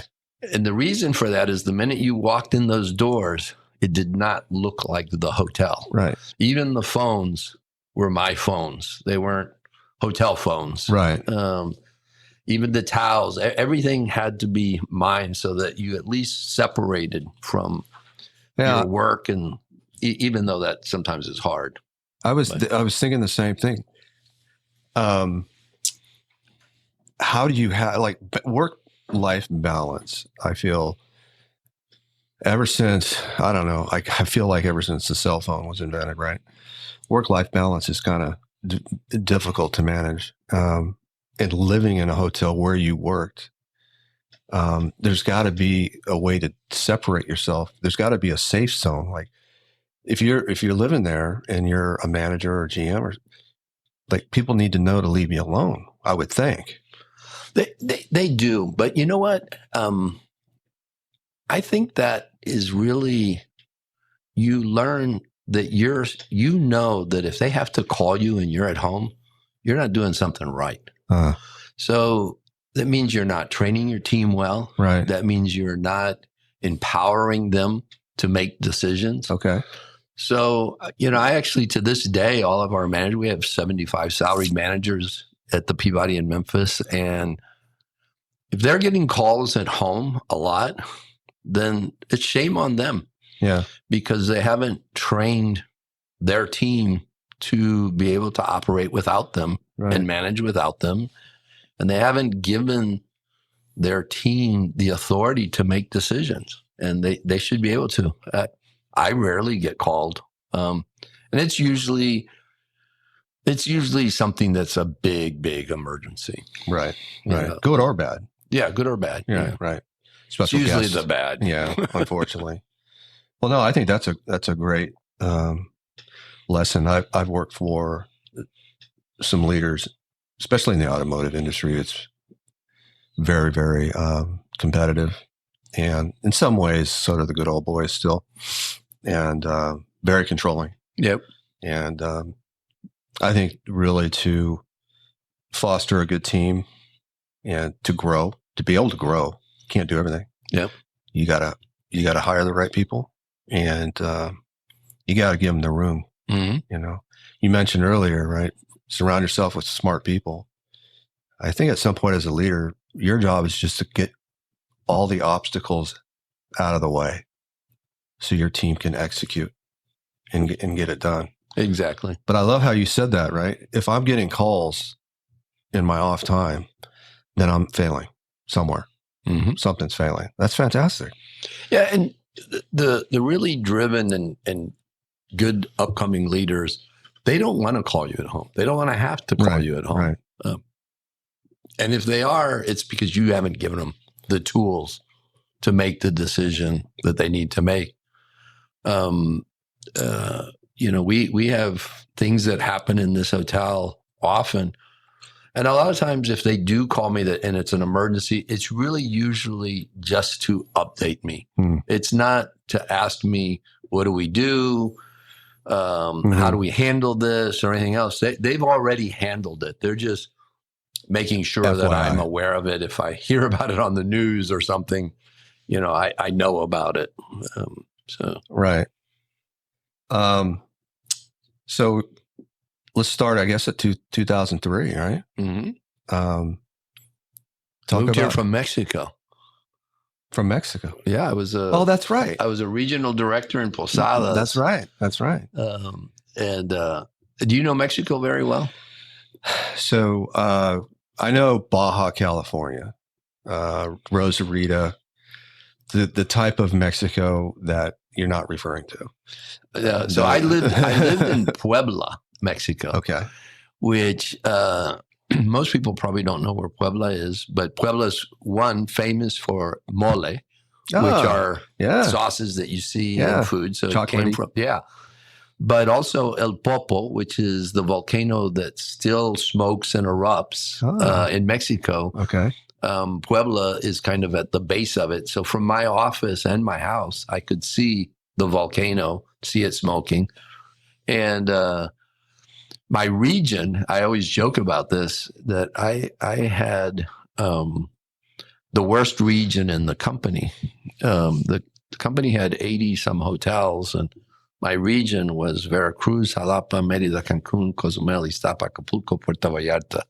And the reason for that is the minute you walked in those doors, it did not look like the hotel. Right. Even the phones were my phones. They weren't hotel phones. Right. Even the towels, everything had to be mine, so that you at least separated from your work. And even though that sometimes is hard. I was thinking the same thing. How do you have like work-life balance? I feel ever since, I don't know, I feel like ever since the cell phone was invented, right? Work-life balance is kind of difficult to manage. And living in a hotel where you worked, there's got to be a way to separate yourself. There's got to be a safe zone. Like if you're living there and you're a manager or GM, or like, people need to know to leave me alone, I would think. They do, but you know what? I think that is really, you learn that you know that if they have to call you and you're at home, you're not doing something right. So that means you're not training your team well. Right. That means you're not empowering them to make decisions. Okay. So, I actually, to this day, all of our managers, we have 75 salaried managers at the Peabody in Memphis. And if they're getting calls at home a lot, then it's shame on them. Yeah. Because they haven't trained their team to be able to operate without them and manage without them. And they haven't given their team the authority to make decisions. And they should be able to. I rarely get called. And it's usually something that's a big, big emergency. Right. Good or bad. Yeah, good or bad. Yeah. Right. Special it's usually the bad. Yeah, unfortunately. Well, no, I think that's a great lesson. I've worked for some leaders, especially in the automotive industry. It's very, very competitive, and in some ways, sort of the good old boys still, and very controlling. Yep. And I think really to foster a good team and to be able to grow, you can't do everything. Yep. You gotta hire the right people, and you gotta give them the room. Mm-hmm. You mentioned earlier, right? Surround yourself with smart people. I think at some point as a leader, your job is just to get all the obstacles out of the way so your team can execute and get it done. Exactly. But I love how you said that, right? If I'm getting calls in my off time, then I'm failing somewhere. Mm-hmm. Something's failing. That's fantastic. Yeah. And the really driven and good upcoming leaders, they don't want to call you at home. They don't want to have to call you at home. Right. And if they are, it's because you haven't given them the tools to make the decision that they need to make. We have things that happen in this hotel often. And a lot of times if they do call me and it's an emergency, it's really usually just to update me. It's not to ask me, what do we do? How do we handle this or anything else? They've already handled it. They're just making sure that I'm aware of it. If I hear about it on the news or something, I know about it. Right. So let's start, I guess, at 2003, right? Mm-hmm. Moved here from Mexico. From Mexico. Yeah, I was that's right. I was a regional director in Posadas. That's right. And do you know Mexico very well? So I know Baja California, Rosarita, the type of Mexico that you're not referring to. So I lived in Puebla, Mexico. Okay. Which most people probably don't know where Puebla is, but Puebla is famous for mole, which are sauces that you see in food. So it came from, but also El Popo, which is the volcano that still smokes and erupts in Mexico. Okay. Puebla is kind of at the base of it. So from my office and my house, I could see the volcano, see it smoking. And my region, I always joke about this, that I had the worst region in the company. The company had 80 some hotels, and my region was Veracruz, Jalapa, Mérida, Cancún, Cozumel, Iztapa, Acapulco, Puerto Vallarta.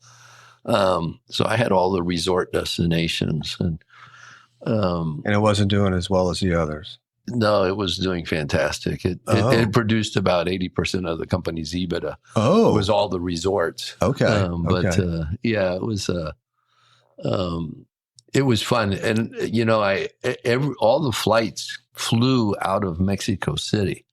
So I had all the resort destinations, and it wasn't doing as well as the others. No, it was doing fantastic. It produced about 80% of the company's EBITDA. Oh, it was all the resorts. Okay, it was fun, and all the flights flew out of Mexico City.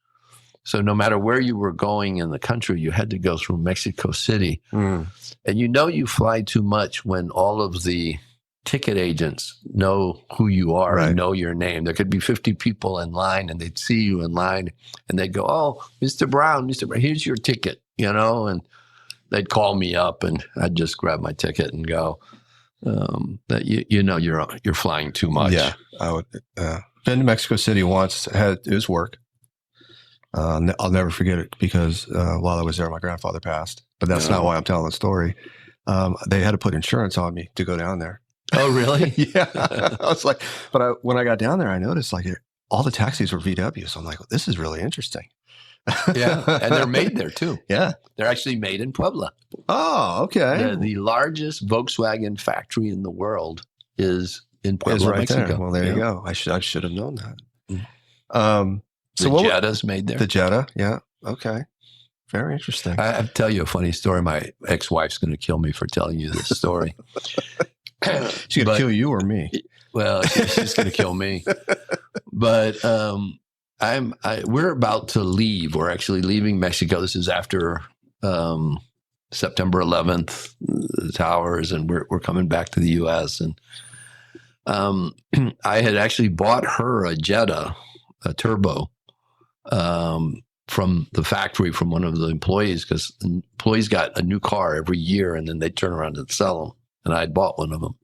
So no matter where you were going in the country, you had to go through Mexico City. And you fly too much when all of the ticket agents know who you are and know your name. There could be 50 people in line, and they'd see you in line, and they'd go, "Oh, Mr. Browne, here's your ticket," and they'd call me up, and I'd just grab my ticket and go. That you're flying too much. Yeah, I would. Been to Mexico City once. It was work. I'll never forget it because while I was there, my grandfather passed. But that's not why I'm telling the story. They had to put insurance on me to go down there. Oh, really? Yeah. I was like, when I got down there, I noticed all the taxis were VW. So I'm like, well, this is really interesting. Yeah, and they're made there too. Yeah, they're actually made in Puebla. Oh, okay. The largest Volkswagen factory in the world is in Puebla, Mexico. There. Well, there you go. I should have known that. So the Jetta's made there. The Jetta, yeah. Okay. Very interesting. I'll tell you a funny story. My ex-wife's going to kill me for telling you this story. She's going to kill you or me? Well, she's going to kill me. But we're about to leave. We're actually leaving Mexico. This is after September 11th, the towers, and we're coming back to the U.S. And I had actually bought her a Jetta, a turbo, from the factory from one of the employees, because employees got a new car every year, and then they turn around and sell them. And I'd bought one of them.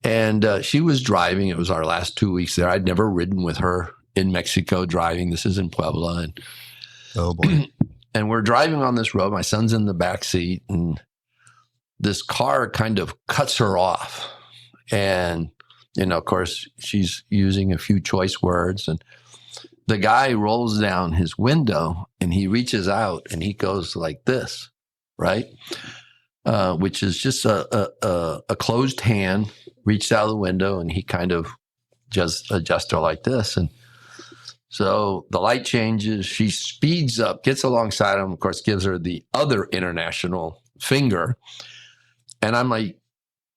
And she was driving. It was our last 2 weeks there. I'd never ridden with her in Mexico driving. This is in Puebla. And, oh, boy. And we're driving on this road. My son's in the back seat, and this car kind of cuts her off. And, of course, she's using a few choice words. And the guy rolls down his window, and he reaches out, and he goes like this, right? Which is just a closed hand, reached out of the window, and he kind of just adjusts her like this. And so the light changes. She speeds up, gets alongside him, of course, gives her the other international finger. And I'm like,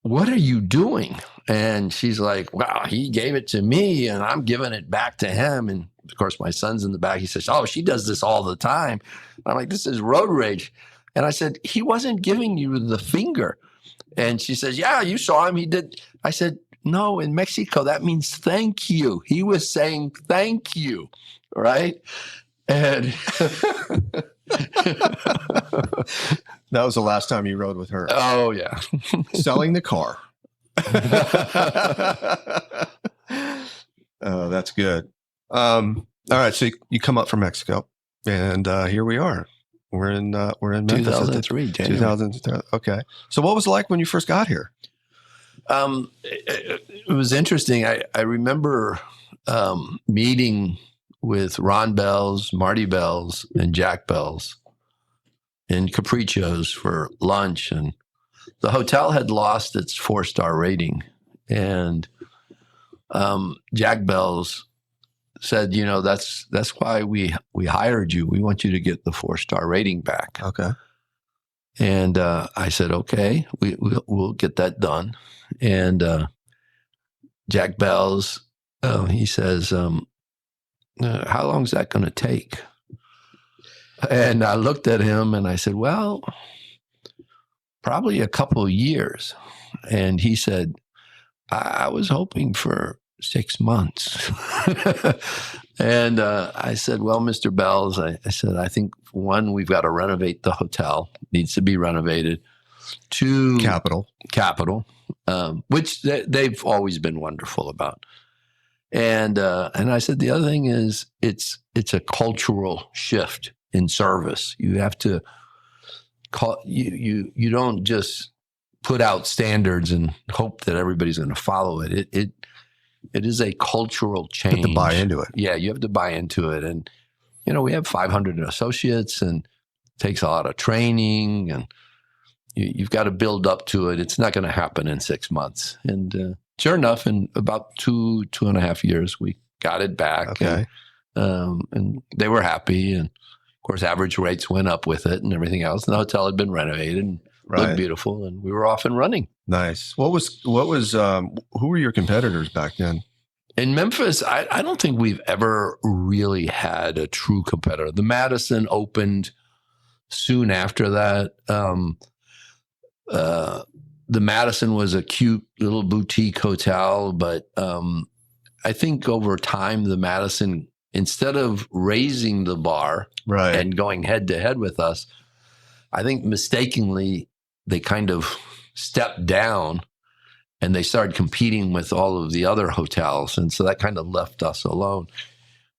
what are you doing? And she's like, wow, he gave it to me, and I'm giving it back to him. And of course, my son's in the back. He says, oh, she does this all the time. I'm like, this is road rage. And I said, he wasn't giving you the finger. And she says, yeah, you saw him. He did. I said, no, in Mexico, that means thank you. He was saying thank you, right? And That was the last time you rode with her. Oh, yeah. Selling the car. Oh, that's good. All right. So you come up from Mexico, and here we are. We're in Memphis. 2003, January. 2000. Okay. So what was it like when you first got here? It was interesting. I remember meeting with Ron Bells, Marty Bells, and Jack Bells in Capriccio's for lunch, and the hotel had lost its 4-star rating, and Jack Bells said, that's why we hired you. We want you to get the 4-star rating back. Okay. And I said, okay, we'll get that done. And Jack Bells, he says, how long is that going to take? And I looked at him and I said, well, probably a couple of years. And he said, I was hoping for 6 months. And I said, well, Mr. Bells, I said, I think one, we've got to renovate the hotel. Needs to be renovated. 2, capital, which they've always been wonderful about. And I said, the other thing is it's a cultural shift in service. You have to you don't just put out standards and hope that everybody's going to follow it. It is a cultural change. You have to buy into it. Yeah, you have to buy into it. And, we have 500 associates, and it takes a lot of training, and you've got to build up to it. It's not going to happen in 6 months. And sure enough, in about 2.5 years, we got it back. Okay. And they were happy. And, of course, average rates went up with it and everything else. And the hotel had been renovated and looked beautiful, and we were off and running. Nice. What was who were your competitors back then? In Memphis, I don't think we've ever really had a true competitor. The Madison opened soon after that. The Madison was a cute little boutique hotel, but I think over time, the Madison, instead of raising the bar and going head to head with us, I think mistakenly they kind of stepped down and they started competing with all of the other hotels. And so that kind of left us alone.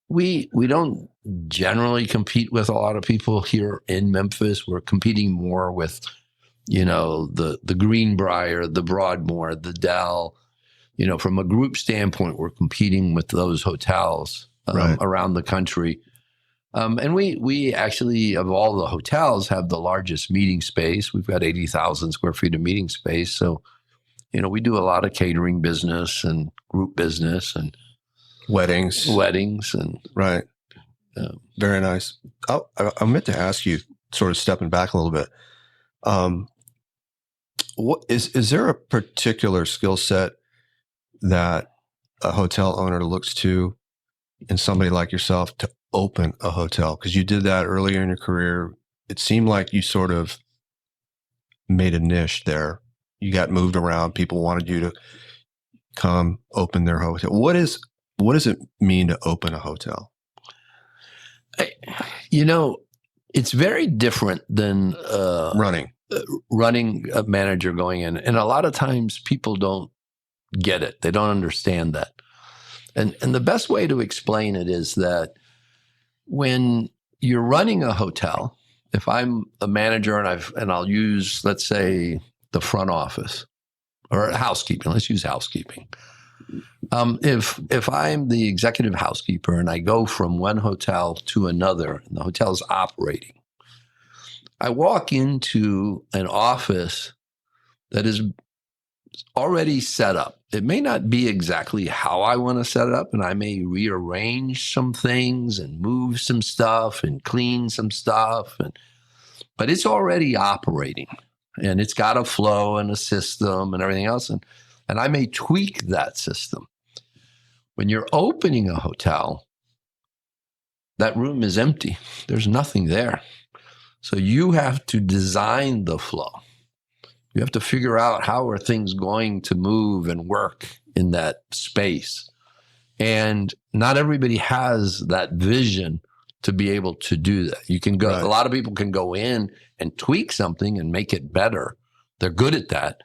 We don't generally compete with a lot of people here in Memphis. We're competing more with, the Greenbrier, the Broadmoor, the Dell. From a group standpoint, we're competing with those hotels around the country. And we actually, of all the hotels, have the largest meeting space. We've got 80,000 square feet of meeting space. So, we do a lot of catering business and group business and weddings and right. Very nice. I meant to ask you, sort of stepping back a little bit. What is there a particular skill set that a hotel owner looks to in somebody like yourself to open a hotel? Because you did that earlier in your career. It seemed like you sort of made a niche there. You got moved around. People wanted you to come open their hotel. What does it mean to open a hotel? It's very different than running a manager going in. And a lot of times people don't get it. They don't understand that. And the best way to explain it is that when you're running a hotel, if I'm a manager and I'll use, let's say, the front office or housekeeping, let's use housekeeping. If I'm the executive housekeeper and I go from one hotel to another and the hotel's operating, I walk into an office that is already set up. It may not be exactly how I want to set it up, and I may rearrange some things and move some stuff and clean some stuff, but it's already operating and it's got a flow and a system and everything else. And I may tweak that system. When you're opening a hotel, that room is empty. There's nothing there. So you have to design the flow. You have to figure out how are things going to move and work in that space. And not everybody has that vision to be able to do that. You can go, Right. a lot of people can go in and tweak something and make it better. They're good at that.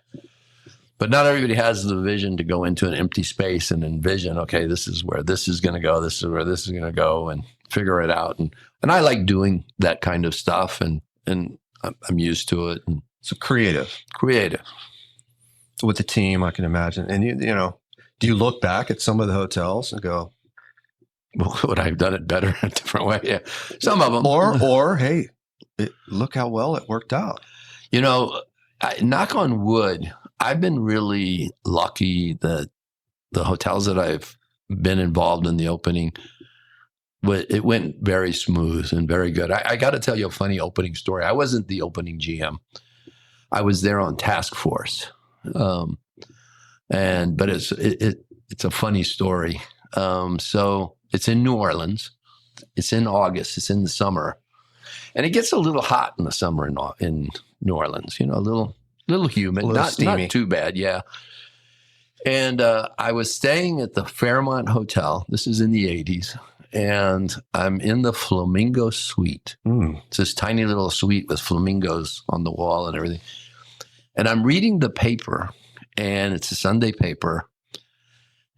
But not everybody has the vision to go into an empty space and envision, okay, this is where this is going to go. This is where this is going to go, and figure it out. And I like doing that kind of stuff, and I'm used to it. And So creative with the team, I can imagine. And you know, do you look back at some of the hotels and go, well, would I have done it better a different way? Yeah, some of them. or hey, look how well it worked out. You know, knock on wood, I've been really lucky that the hotels that I've been involved in the opening, it went very smooth and very good. I got to tell you a funny opening story. I wasn't the opening GM. I was there on task force. But it's a funny story. So it's in New Orleans. It's in August. It's in the summer, and it gets a little hot in the summer in New Orleans. You know, a little humid, not too bad. Yeah. And I was staying at the Fairmont Hotel. This is in the 80s, and I'm in the Flamingo Suite. It's this tiny little suite with flamingos on the wall and everything. And I'm reading the paper, and it's a Sunday paper.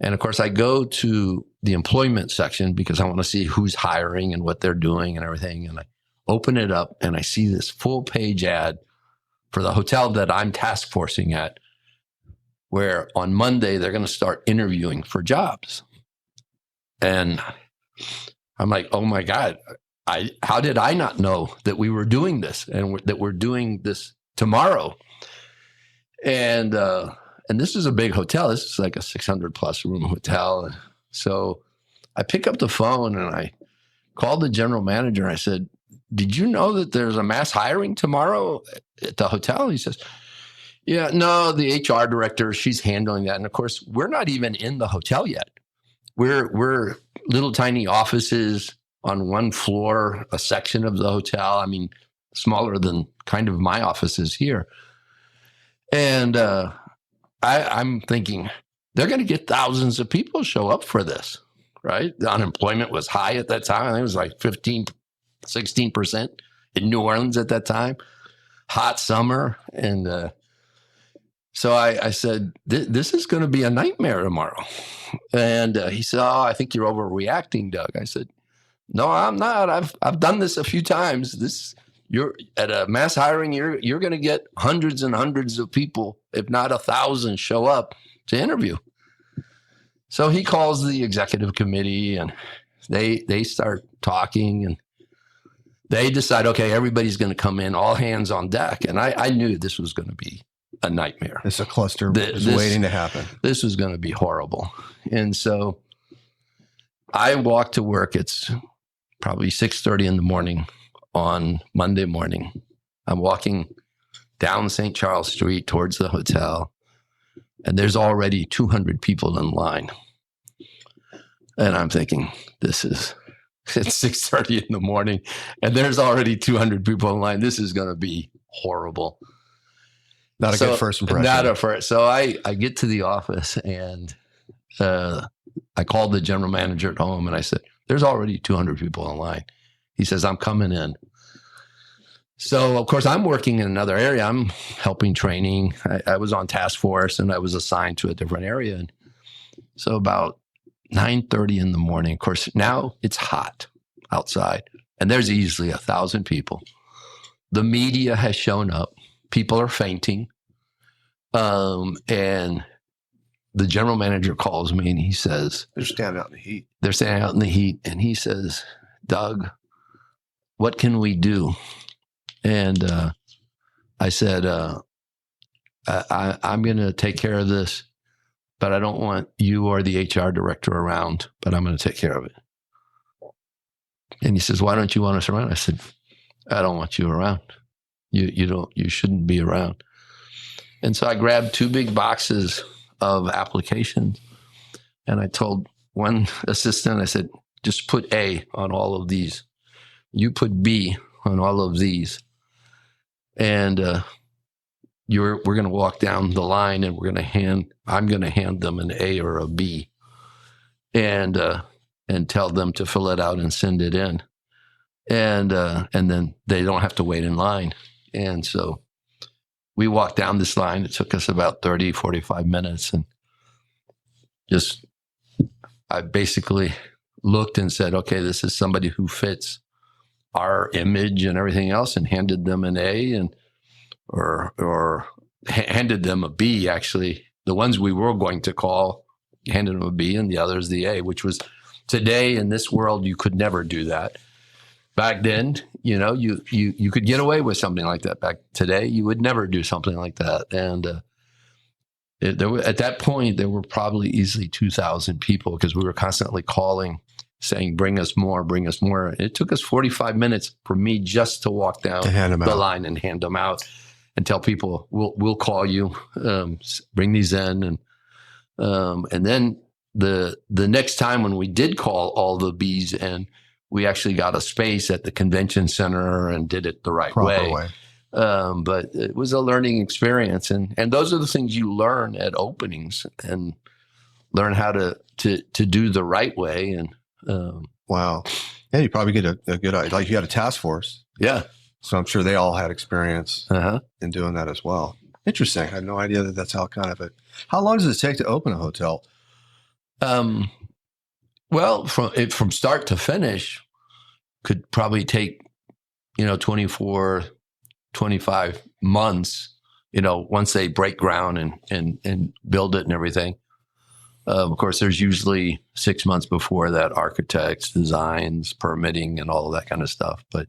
And of course, I go to the employment section because I want to see who's hiring and what they're doing and everything. And I open it up, and I see this full page ad for the hotel that I'm task forcing at, where on Monday they're going to start interviewing for jobs. And I'm like, oh my God, how did I not know that we were doing this and that we're doing this tomorrow? And this is a big hotel. This is like a 600 plus room hotel. So I pick up the phone and I called the general manager. And I said, did you know that there's a mass hiring tomorrow at the hotel? He says, yeah, no, the HR director, she's handling that. And of course, we're not even in the hotel yet. We're little tiny offices on one floor, a section of the hotel. I mean, smaller than kind of my offices here. And I'm thinking they're going to get thousands of people show up for this, right? The unemployment was high at that time. I think it was like 15, 16% in New Orleans at that time. Hot summer. And so I said, this is going to be a nightmare tomorrow. And he said, oh, I think you're overreacting, Doug. I said, no, I'm not. I've done this a few times. You're at a mass hiring, you're going to get hundreds and hundreds of people, if not 1,000, show up to interview. So he calls the executive committee, and they start talking, and they decide, okay, everybody's going to come in, all hands on deck. And I knew this was going to be a nightmare. It's a cluster waiting to happen. This was going to be horrible. And so I walk to work. It's probably 6:30 in the morning on Monday morning. I'm walking down St. Charles Street towards the hotel, and there's already 200 people in line. And I'm thinking, it's 6:30 in the morning, and there's already 200 people in line. This is going to be horrible. Not a good first impression. So I get to the office, and I called the general manager at home, and I said, there's already 200 people in line. He says, I'm coming in. So, of course, I'm working in another area. I'm helping training. I was on task force, and I was assigned to a different area. And so about 9:30 in the morning, of course, now it's hot outside, and there's easily 1,000 people. The media has shown up. People are fainting. And the general manager calls me, and he says, They're standing out in the heat. They're standing out in the heat. And he says, Doug, what can we do? And I said, I'm going to take care of this, but I don't want you or the HR director around, but I'm going to take care of it. And he says, why don't you want us around? I said, I don't want you around. You shouldn't be around. And so I grabbed 2 big boxes of applications, and I told one assistant, I said, just put A on all of these. You put B on all of these. And we're going to walk down the line, and I'm going to hand them an A or a B, and tell them to fill it out and send it in. and then they don't have to wait in line. And so we walked down this line. It took us about 30, 45 minutes. And I basically looked and said, okay, this is somebody who fits our image and everything else, and handed them an A or handed them a B, actually. The ones we were going to call handed them a B and the others the A, which was, today in this world, you could never do that. Back then, you could get away with something like that. Back today, you would never do something like that. And at that point, there were probably easily 2,000 people, because we were constantly calling, saying, bring us more, bring us more. It took us 45 minutes for me just to walk down the line and hand them out and tell people, we'll call you, bring these in. And then the next time when we did call all the Bs in, we actually got a space at the convention center and did it the right way. But it was a learning experience. And those are the things you learn at openings, and learn how to do the right way. And wow. Yeah, you probably get a good idea. Like, you had a task force. Yeah. So I'm sure they all had experience in doing that as well. Interesting. I had no idea that that's how how long does it take to open a hotel? Well, from start to finish could probably take, 24, 25 months, once they break ground and build it and everything. Of course, there's usually 6 months before that, architects, designs, permitting, and all of that kind of stuff. But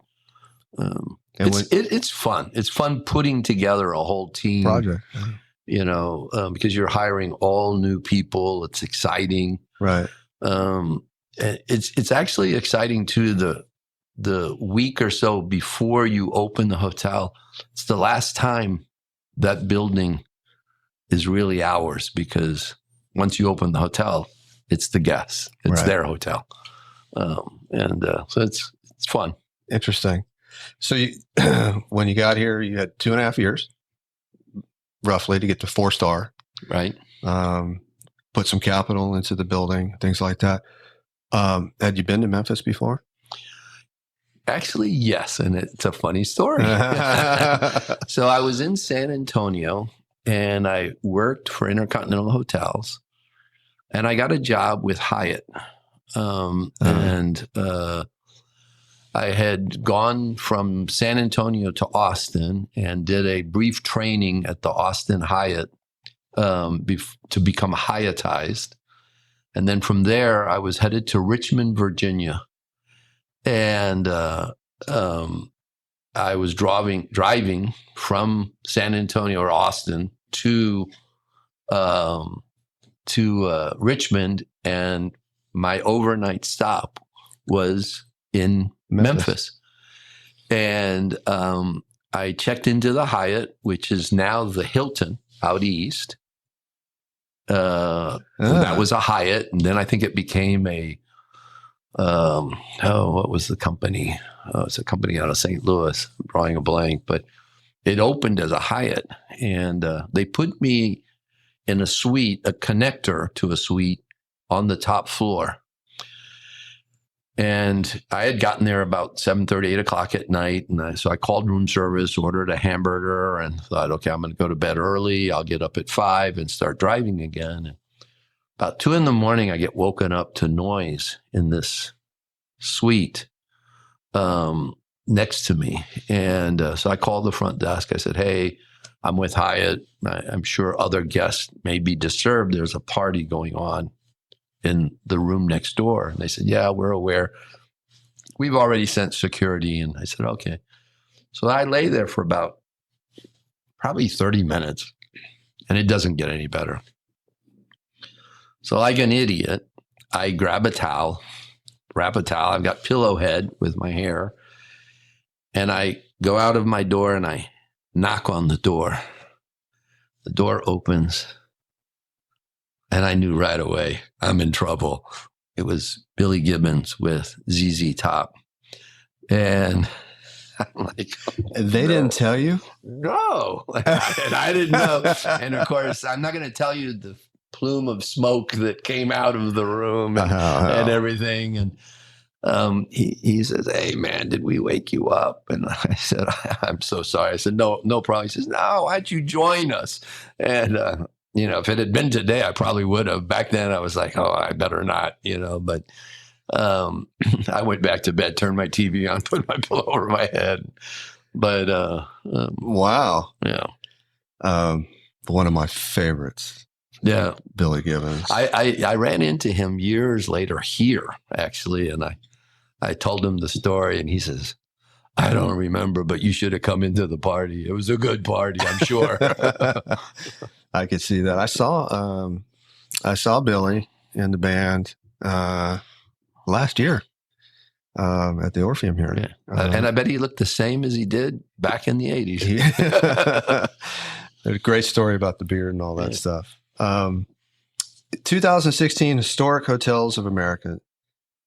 it's fun. It's fun putting together a whole team project, because you're hiring all new people. It's exciting, right? It's actually exciting too. The week or so before you open the hotel, it's the last time that building is really ours, because once you open the hotel, it's the guests. It's their hotel. So it's fun. Interesting. So when you got here, you had 2.5 years, roughly, to get to 4-star. Right. Put some capital into the building, things like that. Had you been to Memphis before? Actually, yes. And it's a funny story. So I was in San Antonio, and I worked for Intercontinental Hotels, and I got a job with Hyatt. And I had gone from San Antonio to Austin and did a brief training at the Austin Hyatt to become Hyattized. And then from there, I was headed to Richmond, Virginia. And I was driving from San Antonio or Austin to Richmond, and my overnight stop was in Memphis. And I checked into the Hyatt, which is now the Hilton out east. That was a Hyatt, and then I think it became a what was the company? It's a company out of St. Louis. I'm drawing a blank, but it opened as a Hyatt, and they put me in a suite, a connector to a suite on the top floor. And I had gotten there about 7:30, 8 o'clock at night. And so I called room service, ordered a hamburger, and thought, okay, I'm going to go to bed early. I'll get up at 5 and start driving again. And about 2 a.m, I get woken up to noise in this suite next to me. And so I called the front desk. I said, hey, I'm with Hyatt. I'm sure other guests may be disturbed. There's a party going on in the room next door. And they said, yeah, we're aware. We've already sent security. And I said, okay. So I lay there for about probably 30 minutes, and it doesn't get any better. So like an idiot, I grab a towel, wrap a towel. I've got pillow head with my hair, and I go out of my door and I knock on the door. The door opens, and I knew right away I'm in trouble. It was Billy Gibbons with ZZ Top. And I'm like, they didn't tell you? No. And I didn't know. And of course, I'm not going to tell you the plume of smoke that came out of the room and everything. And he says, "Hey man, did we wake you up?" And I said, "I'm so sorry." I said, "No, no problem." He says, "No, why'd you join us?" And if it had been today, I probably would have. Back then, I was like, "Oh, I better not," But I went back to bed, turned my TV on, put my pillow over my head. But Wow. yeah, One of my favorites. yeah, Billy Gibbons. I ran into him years later here, actually, and I told him the story, and he says, "I don't remember, but you should have come into the party. It was a good party, I'm sure." I could see that. I saw Billy in the band last year at the Orpheum here. Yeah. And I bet he looked the same as he did back in the 80s. There's a great story about the beard and all that stuff. 2016 Historic Hotels of America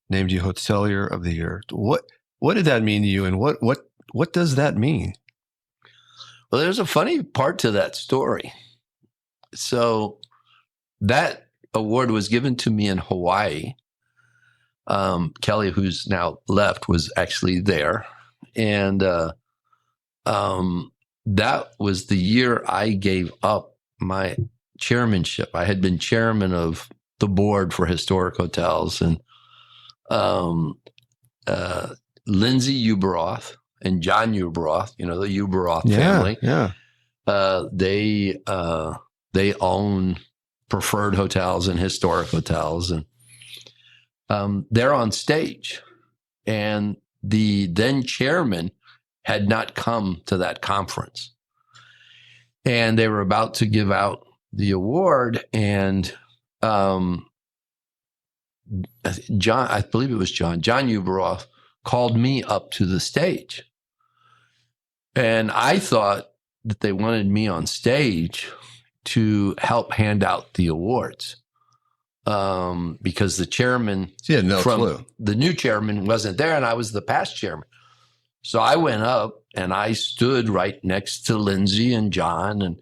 named you Hotelier of the Year. What did that mean to you, and what does that mean? Well, there's a funny part to that story. So that award was given to me in Hawaii. Kelly, who's now left, was actually there. And that was the year I gave up my chairmanship. I had been chairman of the board for historic hotels, and Lindsay Uberoth and John Uberoth, the Uberoth family. Yeah. They own preferred hotels and historic hotels, and they're on stage, and the then chairman had not come to that conference, and they were about to give out the award, and John, I believe it was John Uberoth, called me up to the stage, and I thought that they wanted me on stage to help hand out the awards. Because the chairman clue. The new chairman wasn't there, and I was the past chairman. So I went up and I stood right next to Lindsay and John, and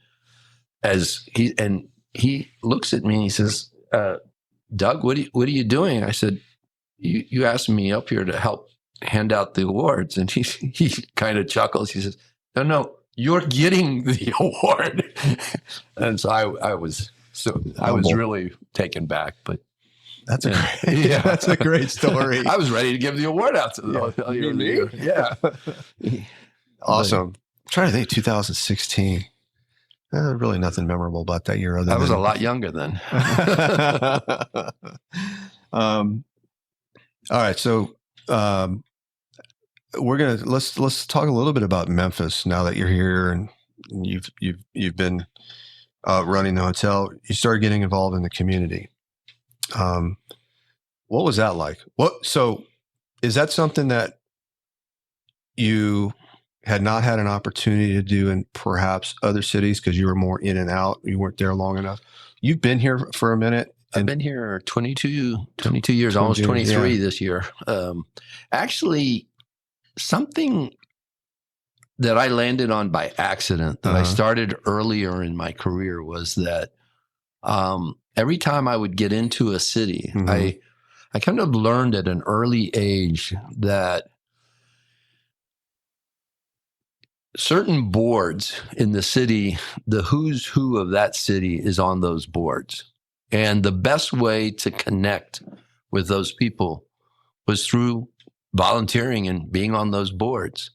he looks at me and he says, "Doug, what are you doing?" I said, "You asked me up here to help hand out the awards," and he kind of chuckles. He says, "No, you're getting the award." And so I was really taken back, but that's a great story. I was ready to give the award out to the Hotelier of the Year. Yeah. Awesome. I'm trying to think, 2016. Really nothing memorable about that year. I was a lot younger then. All right. So let's talk a little bit about Memphis now that you're here and you've been running the hotel. You started getting involved in the community. What was that like? So is that something that you had not had an opportunity to do in perhaps other cities because you were more in and out? You weren't there long enough. You've been here for a minute. I've been here 22 years, almost 23 this year. Actually, something that I landed on by accident that I started earlier in my career was that every time I would get into a city, I kind of learned at an early age that certain boards in the city, the who's who of that city is on those boards. And the best way to connect with those people was through volunteering and being on those boards.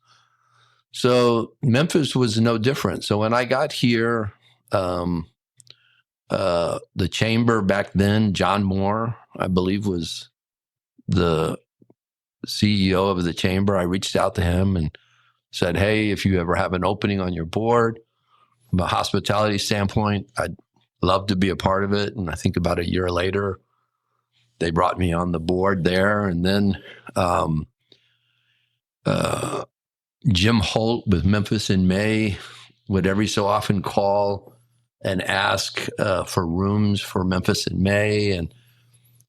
So Memphis was no different. So when I got here, the chamber back then, John Moore, I believe, was the CEO of the chamber. I reached out to him and said, "Hey, if you ever have an opening on your board, from a hospitality standpoint, I'd love to be a part of it." And I think about a year later, they brought me on the board there. And then Jim Holt with Memphis in May would every so often call and ask for rooms for Memphis in May. And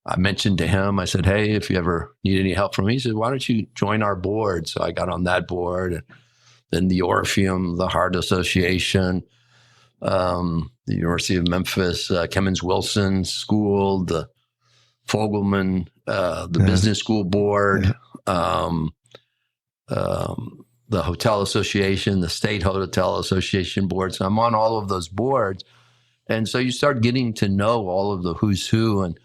I mentioned to him, I said, "Hey, if you ever need any help from me," he said, "Why don't you join our board?" So I got on that board. And then the Orpheum, the Heart Association, the University of Memphis, Kemmons Wilson School, the Fogelman, the Yeah. business school board, the hotel association, the state hotel association board. So I'm on all of those boards. And so you start getting to know all of the who's who. And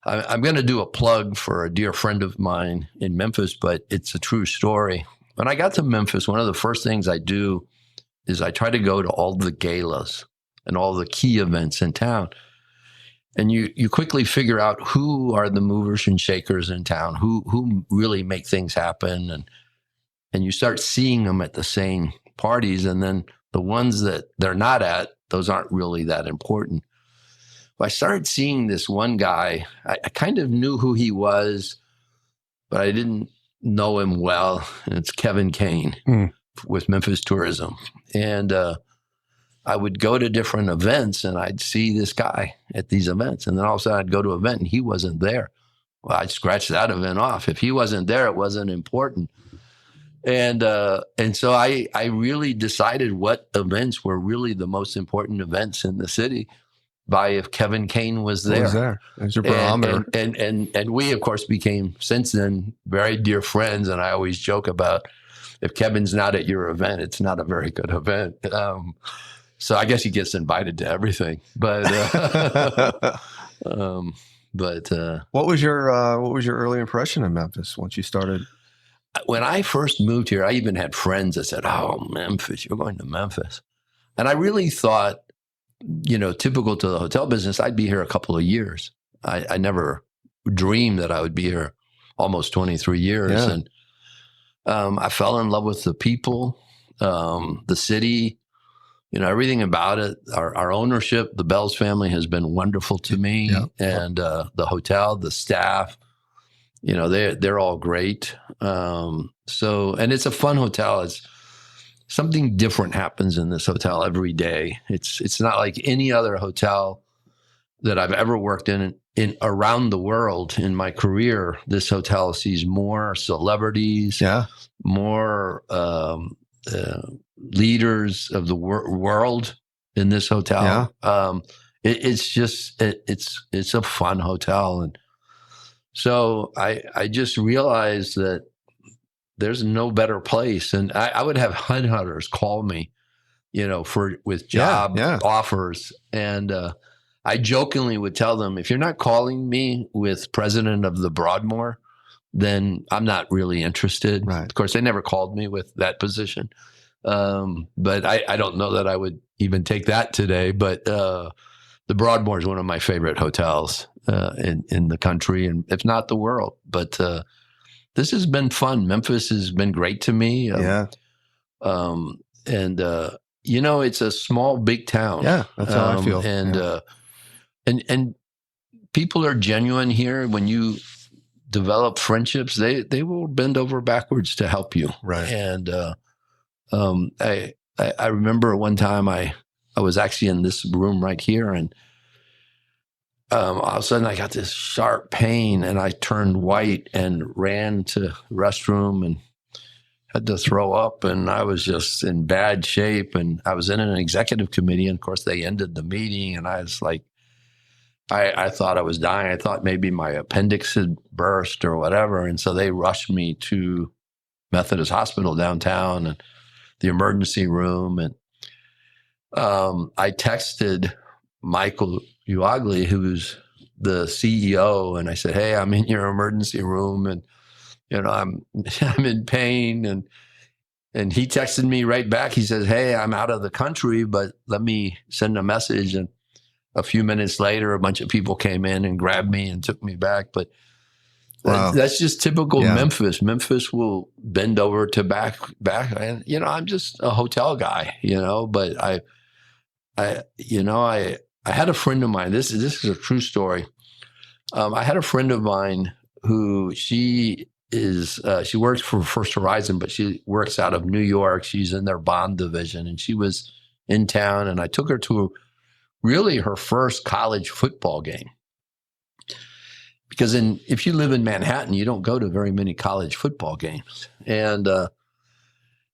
I'm going to do a plug for a dear friend of mine in Memphis, but it's a true story. When I got to Memphis, one of the first things I do is I try to go to all the galas and all the key events in town. And you quickly figure out who are the movers and shakers in town, who really make things happen. And you start seeing them at the same parties. And then the ones that they're not at, those aren't really that important. Well, I started seeing this one guy. I kind of knew who he was, but I didn't know him well. And it's Kevin Kane with Memphis Tourism. And I would go to different events and I'd see this guy at these events. And then all of a sudden I'd go to an event and he wasn't there. Well, I'd scratch that event off. If he wasn't there, it wasn't important. And so I really decided what events were really the most important events in the city by if Kevin Kane was there. Was there? There's your barometer. And we, of course, became since then very dear friends. And I always joke about if Kevin's not at your event, it's not a very good event. So I guess he gets invited to everything. But what was your early impression of Memphis once you started? When I first moved here, I even had friends that said, "Oh, Memphis, you're going to Memphis." And I really thought, typical to the hotel business, I'd be here a couple of years. I never dreamed that I would be here almost 23 years. Yeah. And I fell in love with the people, the city, everything about it. Our ownership, the Bells family, has been wonderful to me. Yeah. And the hotel, the staff, they're all great. And it's a fun hotel. It's something different happens in this hotel every day. It's not like any other hotel that I've ever worked in around the world in my career. This hotel sees more celebrities, more leaders of the world in this hotel. It's a fun hotel. And so I just realized that there's no better place. And I would have headhunters call me, with job offers. And I jokingly would tell them, if you're not calling me with president of the Broadmoor, then I'm not really interested. Right. Of course, they never called me with that position. But I don't know that I would even take that today. But the Broadmoor is one of my favorite hotels in the country, and if not the world. But this has been fun. Memphis has been great to me. It's a small, big town. Yeah, that's how I feel. And people are genuine here. When you develop friendships, they will bend over backwards to help you. Right. And I remember one time I was actually in this room right here, and all of a sudden I got this sharp pain, and I turned white and ran to the restroom and had to throw up, and I was just in bad shape. And I was in an executive committee, and of course they ended the meeting, and I was like, I thought I was dying. I thought maybe my appendix had burst or whatever. And so they rushed me to Methodist Hospital downtown and the emergency room. And I texted Michael Uagli, who's the CEO, and I said, "Hey, I'm in your emergency room, and I'm in pain." And he texted me right back. He says, "Hey, I'm out of the country, but let me send a message." And a few minutes later, a bunch of people came in and grabbed me and took me back. But wow. That's just typical Memphis. Memphis will bend over to back. And, I'm just a hotel guy, but I had a friend of mine. This is a true story. I had a friend of mine who she works for First Horizon, but she works out of New York. She's in their bond division, and she was in town, and I took her to really her first college football game. Because if you live in Manhattan, you don't go to very many college football games. And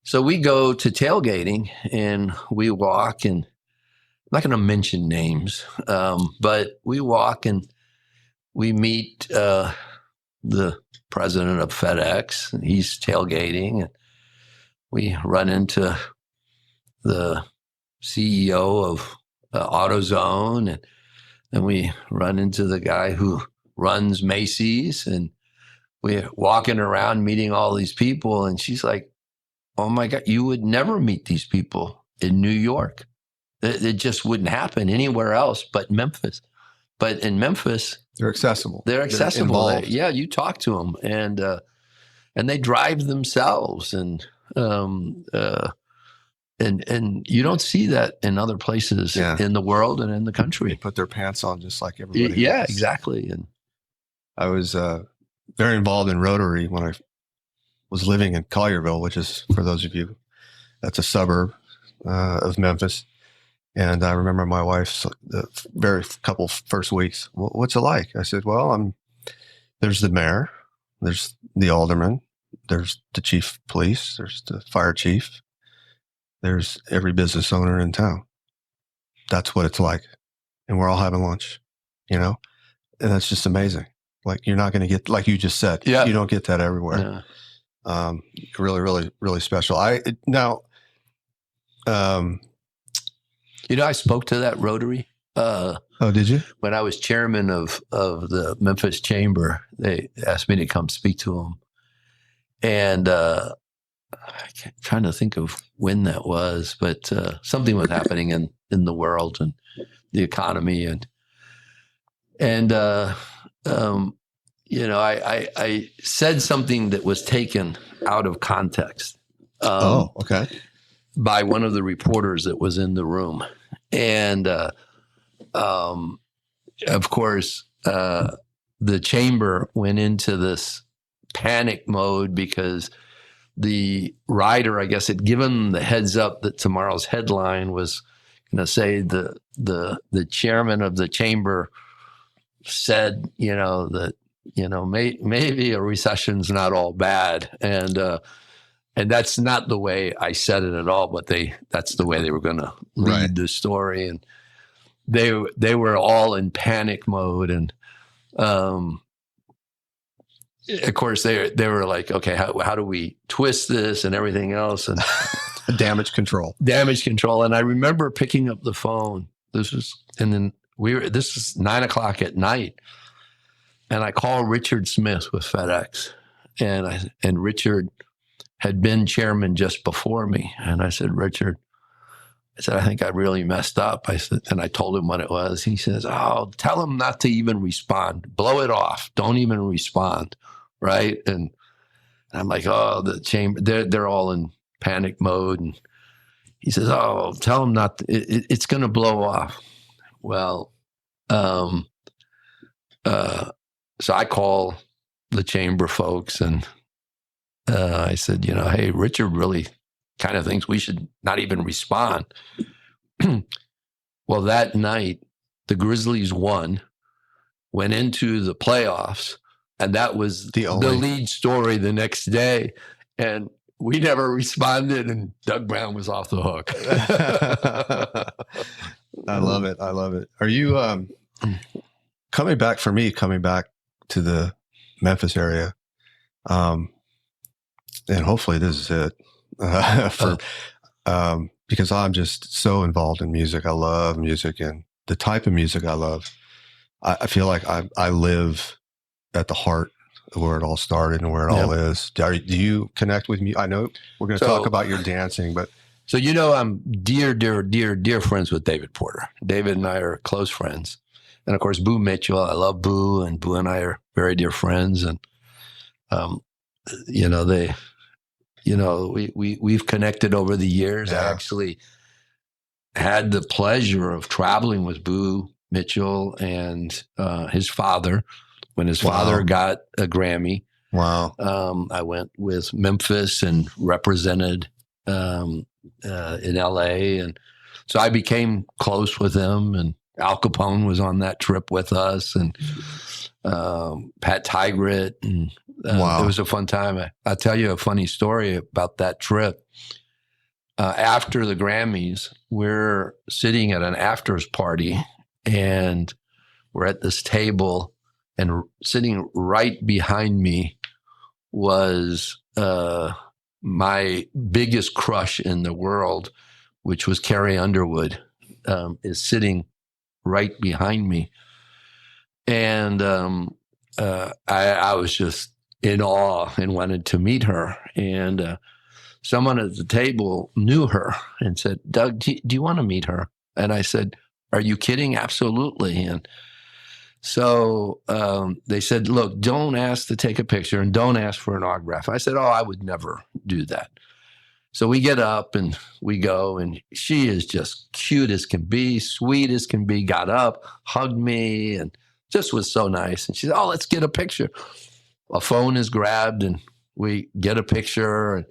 so we go to tailgating, and we walk, and I'm not going to mention names, but we walk, and we meet the president of FedEx, and he's tailgating, and we run into the CEO of AutoZone, and then we run into the guy who runs Macy's, and we're walking around meeting all these people, and she's like, "Oh my God, you would never meet these people in New York. It just wouldn't happen anywhere else but Memphis. But in Memphis, They're accessible. they're accessible. involved. Yeah, you talk to them, and they drive themselves, and you don't see that in other places in the world and in the They country. put their pants on just like everybody Yeah, else. exactly. And I was very involved in Rotary when I was living in Collierville, which is, for those of you, that's a suburb of Memphis. And I remember my wife's the very couple first weeks. What's it like? I said, well, there's the mayor, there's the alderman, there's the chief of police, there's the fire chief, there's every business owner in town. That's what it's like. And we're all having lunch, and that's just amazing. Like, you're not going to get, like you just said, you don't get that everywhere. yeah. Really, really, really special. I spoke to that Rotary. Oh, did you? When I was chairman of the Memphis Chamber, they asked me to come speak to them. And I'm trying to think of when that was, but something was happening in the world and the economy. I said something that was taken out of context. Okay. By one of the reporters that was in the room. And of course, the chamber went into this panic mode because the writer, I guess, had given the heads up that tomorrow's headline was going to say the chairman of the chamber said, that, maybe a recession's not all bad. And that's not the way I said it at all, but that's the way they were going to lead the story. And they were all in panic mode. And of course, they were like, okay, how do we twist this and everything else? And Damage control. And I remember picking up the phone. This is 9:00 at night. And I called Richard Smith with FedEx. And Richard had been chairman just before me. And I said, Richard, I think I really messed up. I said, and I told him what it was. He says, oh, tell him not to even respond. Blow it off. Don't even respond. Right. And I'm like, oh, the chamber, they're all in panic mode. And he says, oh, tell him not to, it's going to blow off. Well, so I call the chamber folks and I said, hey, Richard really kind of thinks we should not even respond. Well, that night, the Grizzlies went into the playoffs, and that was the lead story the next day. And we never responded, and Doug Browne was off the hook. I love it. Are you coming back to the Memphis area? And hopefully this is it because I'm just so involved in music. I love music, and the type of music I love. I feel like I live at the heart of where it all started and where it all is. Do you connect with me? I know we're going to talk about your dancing, but so I'm dear friends with David Porter. David and I are close friends, and of course Boo Mitchell. I love Boo, and Boo and I are very dear friends, and we've connected over the years. I actually had the pleasure of traveling with Boo Mitchell and his father when his father got a Grammy. Wow. I went with Memphis and represented in LA. And so I became close with him, and Al Capone was on that trip with us, and Pat Tygart, and it was a fun time. I'll tell you a funny story about that trip. After the Grammys, we're sitting at an afters party, and we're at this table and sitting right behind me was my biggest crush in the world, which was Carrie Underwood, is sitting right behind me. And I was just in awe and wanted to meet her. And someone at the table knew her and said, Doug, do you want to meet her? And I said, are you kidding? Absolutely. And so they said, look, don't ask to take a picture and don't ask for an autograph. I said, oh, I would never do that. So we get up and we go, and she is just cute as can be, sweet as can be, got up, hugged me, and just was so nice. And she said, oh, let's get a picture. A phone is grabbed and we get a picture and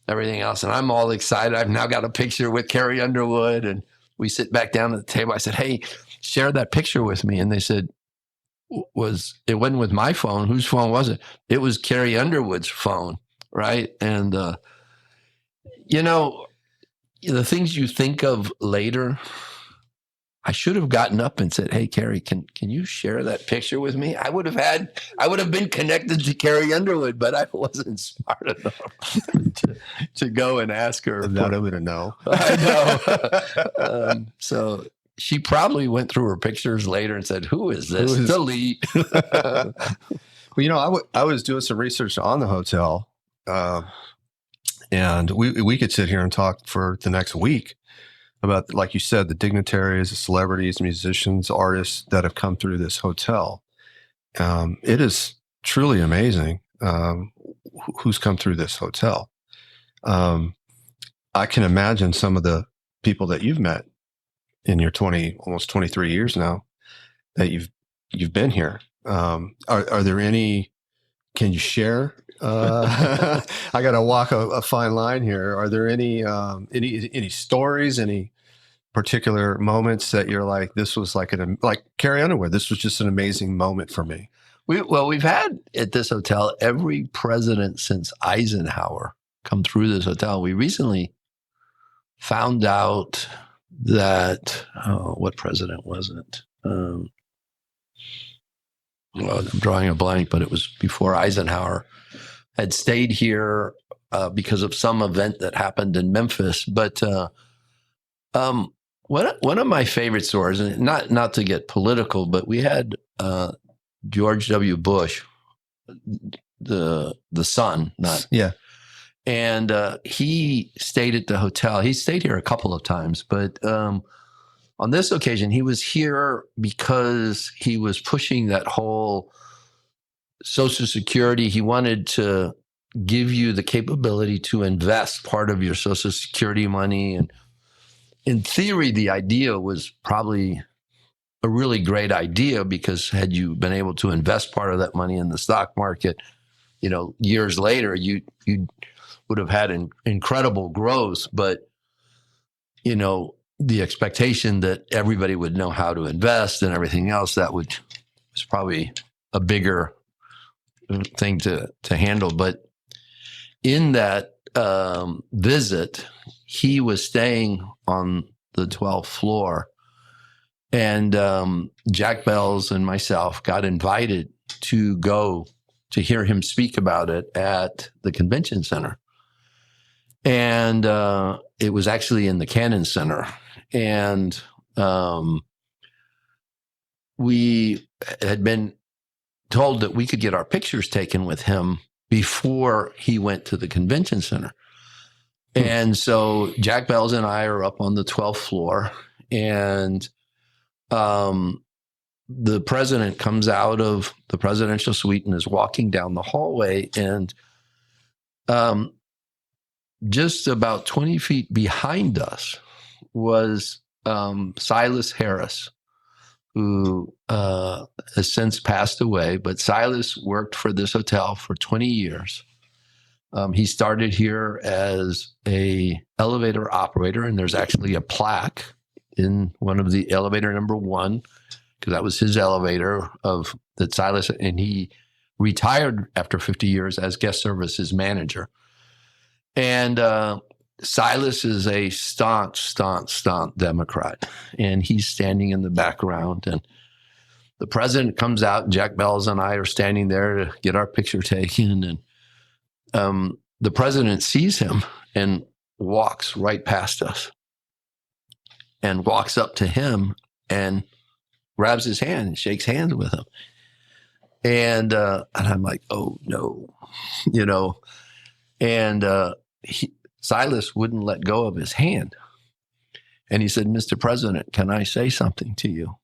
everything else. And I'm all excited. I've now got a picture with Carrie Underwood, and we sit back down at the table. I said, hey, share that picture with me. And they said, it wasn't with my phone. Whose phone was it? It was Carrie Underwood's phone, right? And, the things you think of later, I should have gotten up and said, hey, Carrie, can you share that picture with me? I would have been connected to Carrie Underwood, but I wasn't smart enough to go and ask her. That I wouldn't know. I know. So she probably went through her pictures later and said, who is this? Delete. Well, I was doing some research on the hotel, and we could sit here and talk for the next week about, like you said, the dignitaries, the celebrities, musicians, artists that have come through this hotel. It is truly amazing who's come through this hotel. I can imagine some of the people that you've met in your almost 23 years now that you've been here. Are there any? Can you share? I got to walk a fine line here. Are there any stories, any particular moments that you're like, this was like Carrie Underwood, this was just an amazing moment for me? We've had at this hotel every president since Eisenhower come through this hotel. We recently found out that, what president was it? I'm drawing a blank, but it was before Eisenhower had stayed here because of some event that happened in Memphis. But one of my favorite stories, and not to get political, but we had George W. Bush, the son, and he stayed at the hotel. He stayed here a couple of times, but on this occasion, he was here because he was pushing that whole Social Security. He wanted to give you the capability to invest part of your Social Security money. And in theory, the idea was probably a really great idea, because had you been able to invest part of that money in the stock market, years later, you would have had incredible growth. But, the expectation that everybody would know how to invest and everything else, was probably a bigger thing to handle. But in that visit, he was staying on the 12th floor, and Jack Bells and myself got invited to go to hear him speak about it at the convention center. And it was actually in the Cannon Center. And we had been told that we could get our pictures taken with him before he went to the convention center. And so Jack Bells and I are up on the 12th floor, and the president comes out of the presidential suite and is walking down the hallway, and just about 20 feet behind us was Silas Harris, who has since passed away. But Silas worked for this hotel for 20 years. He started here as a elevator operator, and there's actually a plaque in one of the elevator number 1, because that was his elevator that Silas, and he retired after 50 years as guest services manager. And Silas is a staunch Democrat, and he's standing in the background. And the president comes out, and Jack Bells and I are standing there to get our picture taken. And the president sees him and walks right past us and walks up to him and grabs his hand and shakes hands with him. And I'm like, oh no, and Silas wouldn't let go of his hand. And he said, Mr. President, can I say something to you?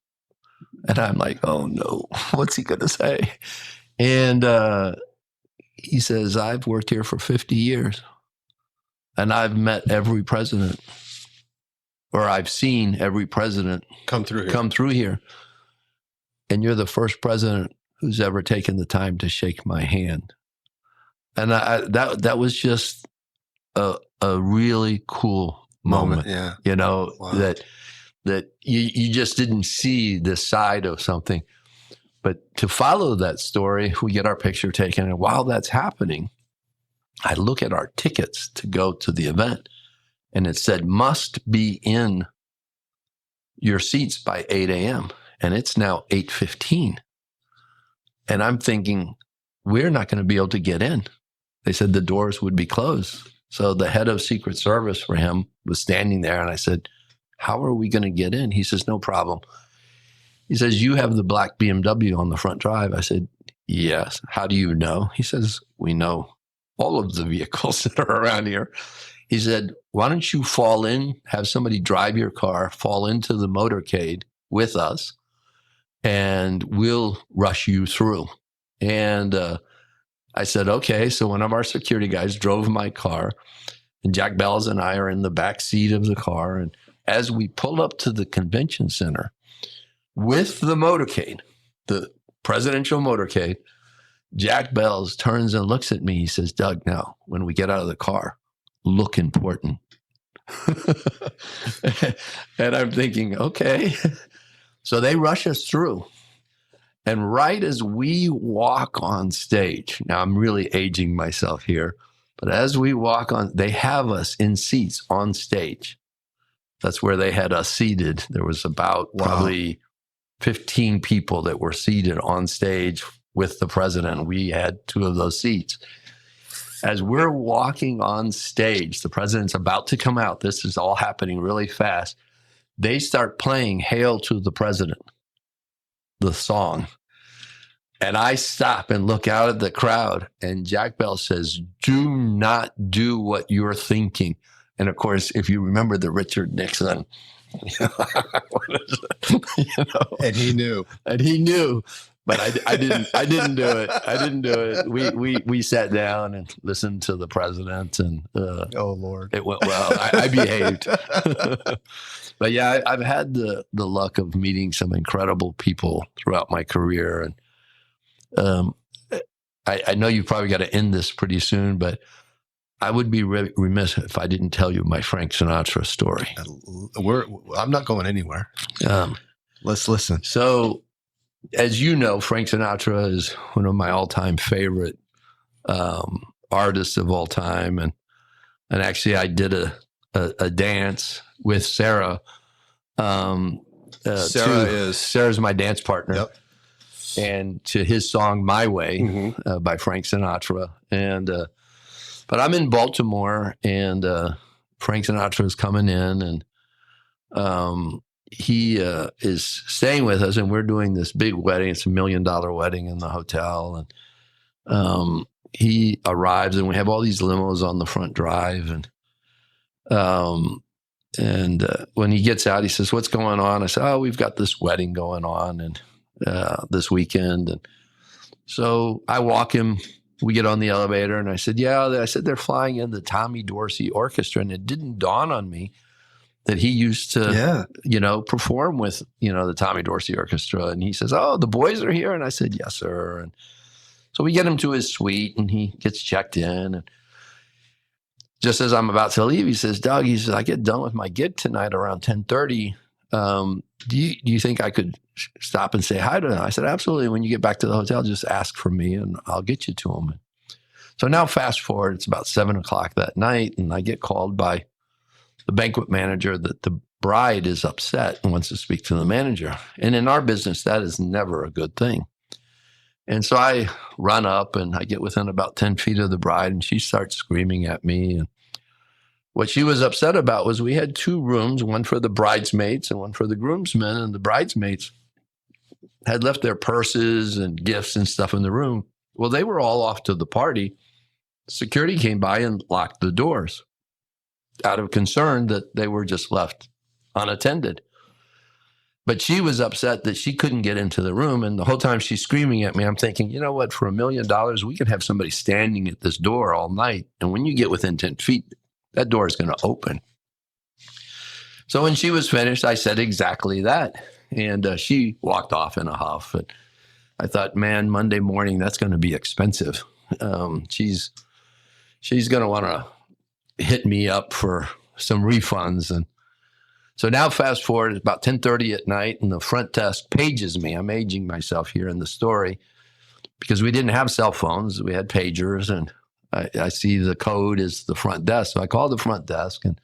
And I'm like, oh no, what's he going to say? And he says, I've worked here for 50 years and I've met every president, or I've seen every president Come through here. And you're the first president who's ever taken the time to shake my hand. And that was just a really cool moment. Yeah. Wow. that you just didn't see this side of something. But to follow that story, we get our picture taken. And while that's happening, I look at our tickets to go to the event, and it said, must be in your seats by 8 a.m. And it's now 8:15. And I'm thinking, we're not going to be able to get in. They said the doors would be closed. So the head of Secret Service for him was standing there. And I said, how are we going to get in? He says, no problem. He says, you have the black BMW on the front drive. I said, yes. How do you know? He says, we know all of the vehicles that are around here. He said, why don't you fall in, have somebody drive your car, fall into the motorcade with us, and we'll rush you through. And I said, okay. So one of our security guys drove my car, and Jack Bells and I are in the back seat of the car. And as we pull up to the convention center with the motorcade, the presidential motorcade, Jack Bells turns and looks at me. He says, Doug, now, when we get out of the car, look important. And I'm thinking, okay. So they rush us through. And right as we walk on stage, now I'm really aging myself here, but as we walk on, they have us in seats on stage. That's where they had us seated. There was about probably 15 people that were seated on stage with the president. We had 2 of those seats. As we're walking on stage, the president's about to come out. This is all happening really fast. They start playing Hail to the President, the song. And I stop and look out at the crowd, and Jack Bell says, do not do what you're thinking. And of course, if you remember the Richard Nixon, And he knew. But I didn't do it. We sat down and listened to the president, and Oh Lord, it went well. I behaved. But yeah, I've had the luck of meeting some incredible people throughout my career, and I know you've probably got to end this pretty soon, but I would be remiss if I didn't tell you my Frank Sinatra story. I'm not going anywhere. Let's listen. So, as you know, Frank Sinatra is one of my all-time favorite artists of all time, and actually, I did a dance with Sarah. Sarah's my dance partner. Yep. And to his song "My Way" by Frank Sinatra, and but I'm in Baltimore, and Frank Sinatra is coming in, and he is staying with us, and we're doing this big wedding. It's $1 million wedding in the hotel, and he arrives, and we have all these limos on the front drive, and when he gets out, he says, "What's going on?" I said, "Oh, we've got this wedding going on, and this weekend." And so I walk him. We get on the elevator, and I said, they're flying in the Tommy Dorsey Orchestra. And it didn't dawn on me that he used to, perform with, the Tommy Dorsey Orchestra. And he says, "Oh, the boys are here." And I said, "Yes, sir." And so we get him to his suite, and he gets checked in. And just as I'm about to leave, he says, "Doug," he says, "I get done with my gig tonight around 10:30. Do you think I could stop and say hi to him?" I said, "Absolutely. When you get back to the hotel, just ask for me and I'll get you to him." So now fast forward, it's about 7:00 that night, and I get called by the banquet manager that the bride is upset and wants to speak to the manager. And in our business, that is never a good thing. And so I run up and I get within about 10 feet of the bride, and she starts screaming at me. And what she was upset about was we had 2 rooms, one for the bridesmaids and one for the groomsmen. And the bridesmaids had left their purses and gifts and stuff in the room. Well, they were all off to the party. Security came by and locked the doors out of concern that they were just left unattended. But she was upset that she couldn't get into the room. And the whole time she's screaming at me, I'm thinking, you know what, for $1 million, we could have somebody standing at this door all night. And when you get within 10 feet, that door is going to open. So when she was finished, I said exactly that. And she walked off in a huff. And I thought, man, Monday morning, that's going to be expensive. She's going to want to hit me up for some refunds. And so now fast forward, it's about 10:30 at night, and the front desk pages me. I'm aging myself here in the story because we didn't have cell phones. We had pagers, and I see the code is the front desk. So I call the front desk, and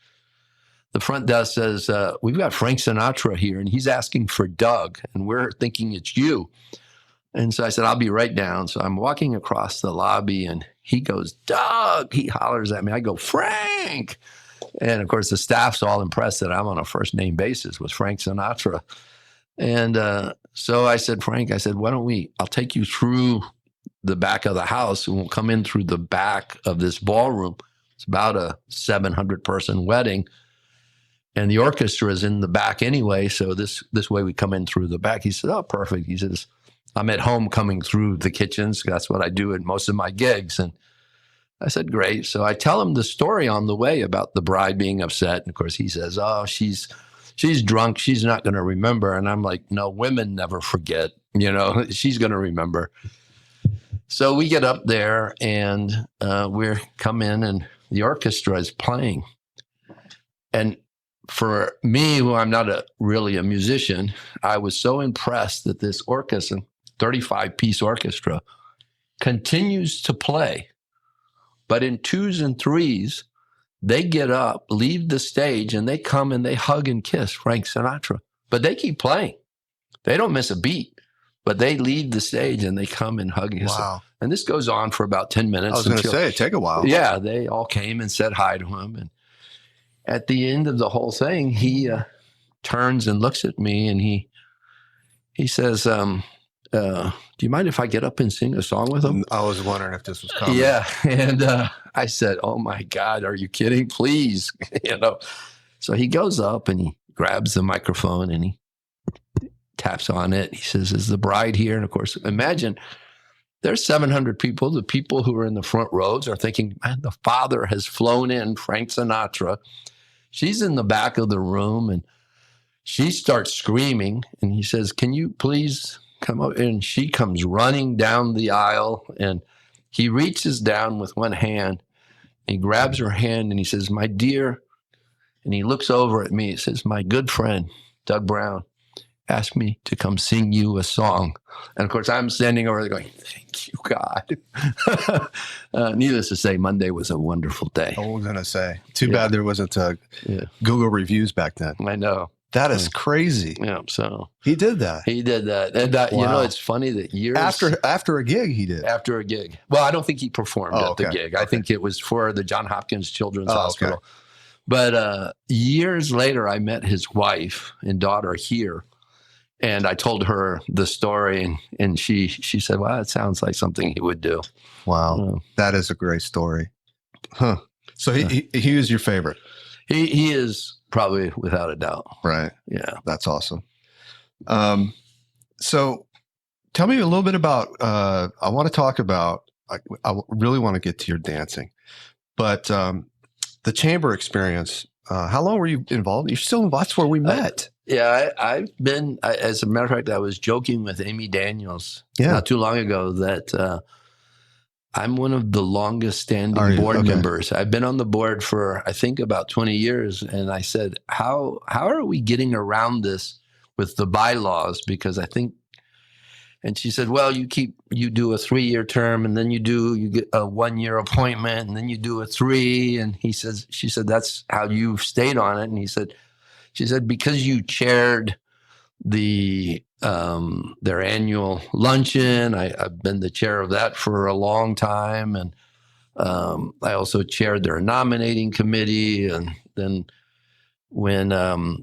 the front desk says, we've got Frank Sinatra here, and he's asking for Doug, and we're thinking it's you. And so I said, I'll be right down. So I'm walking across the lobby, and he goes, Doug. He hollers at me. I go, Frank. And, of course, the staff's all impressed that I'm on a first-name basis with Frank Sinatra. And so I said, Frank, why don't I'll take you through the back of the house, and we'll come in through the back of this ballroom. It's about a 700-person wedding. And the orchestra is in the back anyway, so this way we come in through the back. He said, oh, perfect. He says, I'm at home coming through the kitchens. That's what I do at most of my gigs. And I said, great. So I tell him the story on the way about the bride being upset. And of course, he says, oh, she's drunk. She's not going to remember. And I'm like, no, women never forget. She's going to remember. So we get up there, and we come in, and the orchestra is playing. And for me, who I'm not really a musician, I was so impressed that this orchestra, 35-piece orchestra, continues to play. But in 2s and 3s, they get up, leave the stage, and they come and they hug and kiss Frank Sinatra. But they keep playing. They don't miss a beat. But they leave the stage and they come and hug and kiss. Wow. And this goes on for about 10 minutes. I was going to say, take a while. Yeah, they all came and said hi to him. And at the end of the whole thing, he turns and looks at me, and he says, do you mind if I get up and sing a song with him? I was wondering if this was coming. Yeah. And I said, oh my God, are you kidding? Please. So he goes up and he grabs the microphone and he taps on it. He says, is the bride here? And of course, imagine there's 700 people. The people who are in the front rows are thinking, man, the father has flown in Frank Sinatra. She's in the back of the room, and she starts screaming. And he says, can you please come up? And she comes running down the aisle, and he reaches down with one hand. He grabs her hand, and he says, my dear, and he looks over at me. He says, my good friend, Doug Browne, asked me to come sing you a song. And of course, I'm standing over there going, thank you, God. Needless to say, Monday was a wonderful day. I was going to say, too bad there wasn't Google reviews back then. I know. That is crazy. Yeah, so he did that. And Wow. It's funny that years after a gig, he did. After a gig. Well, I don't think he performed at the gig. I think it was for the John Hopkins Children's Hospital. Okay. But years later, I met his wife and daughter here. And I told her the story, and she said, well, it sounds like something he would do. Wow. That is a great story. Huh. So he was your favorite. He is probably without a doubt. Right. Yeah. That's awesome. So tell me a little bit about, I want to talk about, I really want to get to your dancing, but the chamber experience, how long were you involved? You're still involved. That's where we met. Yeah, I've been, as a matter of fact, I was joking with Amy Daniels not too long ago that I'm one of the longest standing board members. I've been on the board for, I think, about 20 years. And I said, how are we getting around this with the bylaws? Because I think, and she said, well, you do a 3-year term, and then you get a 1-year appointment, and then you do a 3. And she said, that's how you've stayed on it. And he said, She said, because you chaired their annual luncheon. I've been the chair of that for a long time. And I also chaired their nominating committee. And then when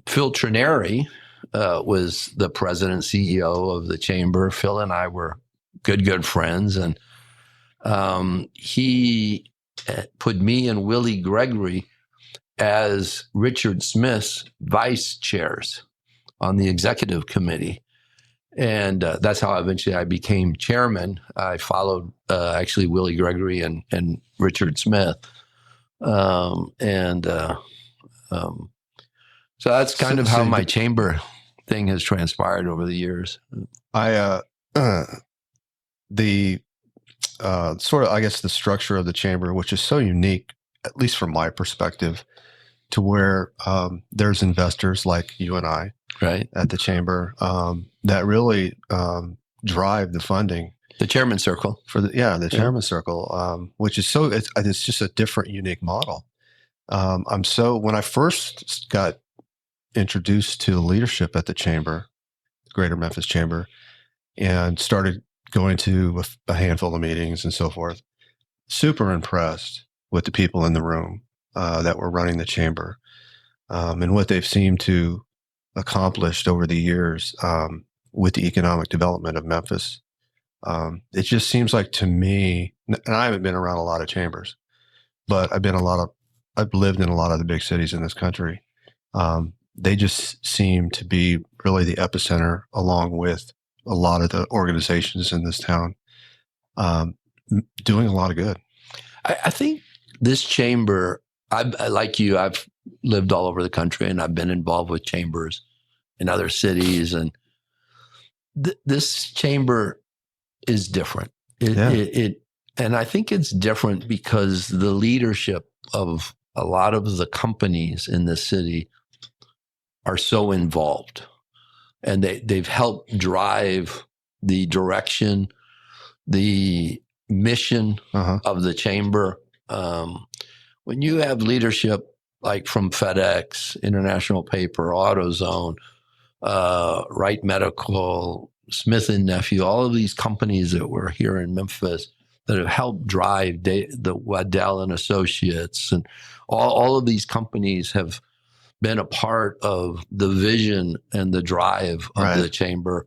Phil Trineri was the president, CEO of the chamber, Phil and I were good friends. And he put me and Willie Gregory as Richard Smith's vice chairs on the executive committee. And that's how eventually I became chairman. I followed actually Willie Gregory and Richard Smith. So that's kind of how my chamber thing has transpired over the years. The sort of, I guess, the structure of the chamber, which is so unique, at least from my perspective, to where there's investors like you and I, right, at the chamber that really drive the funding. The chairman circle the chairman circle, which is it's just a different, unique model. When I first got introduced to leadership at the chamber, the Greater Memphis Chamber, and started going to a handful of meetings and so forth, super impressed with the people in the room that were running the chamber and what they've seemed to accomplished over the years with the economic development of Memphis. It just seems like to me, and I haven't been around a lot of chambers, but I've lived in a lot of the big cities in this country. They just seem to be really the epicenter, along with a lot of the organizations in this town, doing a lot of good. I think this chamber, like you, I've lived all over the country and I've been involved with chambers in other cities. And this chamber is different. And I think it's different because the leadership of a lot of the companies in this city are so involved, and they've helped drive the direction, the mission of the chamber. When you have leadership like from FedEx, International Paper, AutoZone, Wright Medical, Smith and Nephew, all of these companies that were here in Memphis that have helped drive the Waddell and Associates, and all of these companies have been a part of the vision and the drive of the chamber.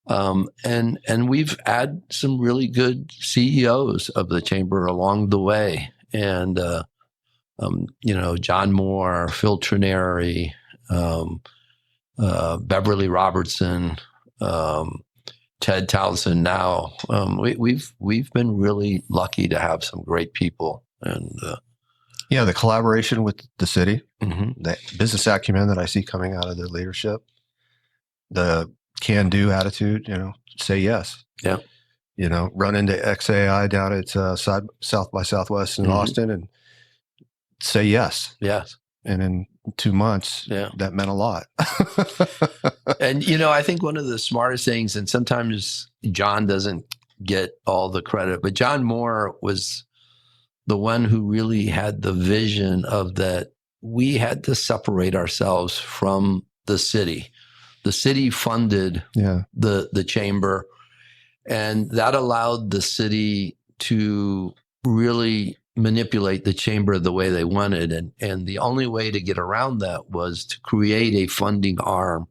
And we've had some really good CEOs of the chamber along the way. And, John Moore, Phil Trineri, Beverly Robertson, Ted Townsend now. We've been really lucky to have some great people. And the collaboration with the city, the business acumen that I see coming out of the leadership, the can-do attitude, say yes. Yeah. Run into XAI down at South by Southwest in Austin and say yes. Yes. And in 2 months, that meant a lot. And, I think one of the smartest things, and sometimes John doesn't get all the credit, but John Moore was the one who really had the vision of that we had to separate ourselves from the city. The city funded the chamber, and that allowed the city to really manipulate the chamber the way they wanted. And the only way to get around that was to create a funding arm,